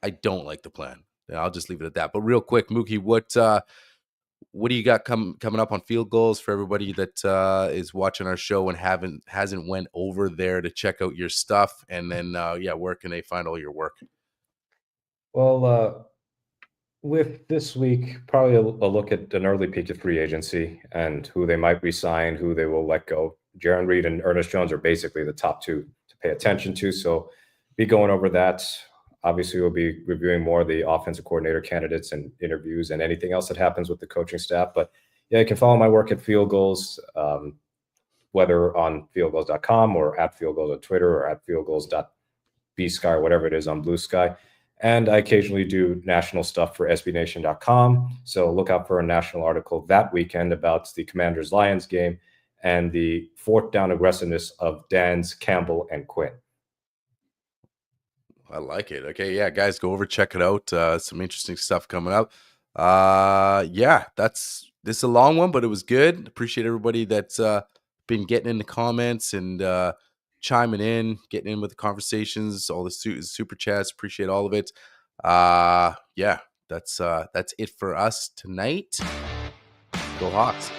I don't like the plan. And I'll just leave it at that. But real quick, Mookie, what do you got coming up on field goals for everybody that is watching our show and hasn't went over there to check out your stuff? And then where can they find all your work?
Well, with this week, probably a look at an early peek at free agency and who they might resign, who they will let go. Jaron Reed and Ernest Jones are basically the top 2 to pay attention to. So be going over that. Obviously, we'll be reviewing more of the offensive coordinator candidates and interviews and anything else that happens with the coaching staff. But yeah, you can follow my work at Field Goals, whether on fieldgoals.com or at Field Goals on Twitter or at fieldgoals.bsky or whatever it is on Blue Sky. And I occasionally do national stuff for sbnation.com. So look out for a national article that weekend about the Commanders-Lions game and the 4th down aggressiveness of Dans, Campbell, and Quinn.
I like it. Okay, yeah, guys, go over, check it out. Some interesting stuff coming up. This is a long one, but it was good. Appreciate everybody that's been getting in the comments and chiming in, getting in with the conversations, all the super chats. Appreciate all of it. That's it for us tonight. Go Hawks.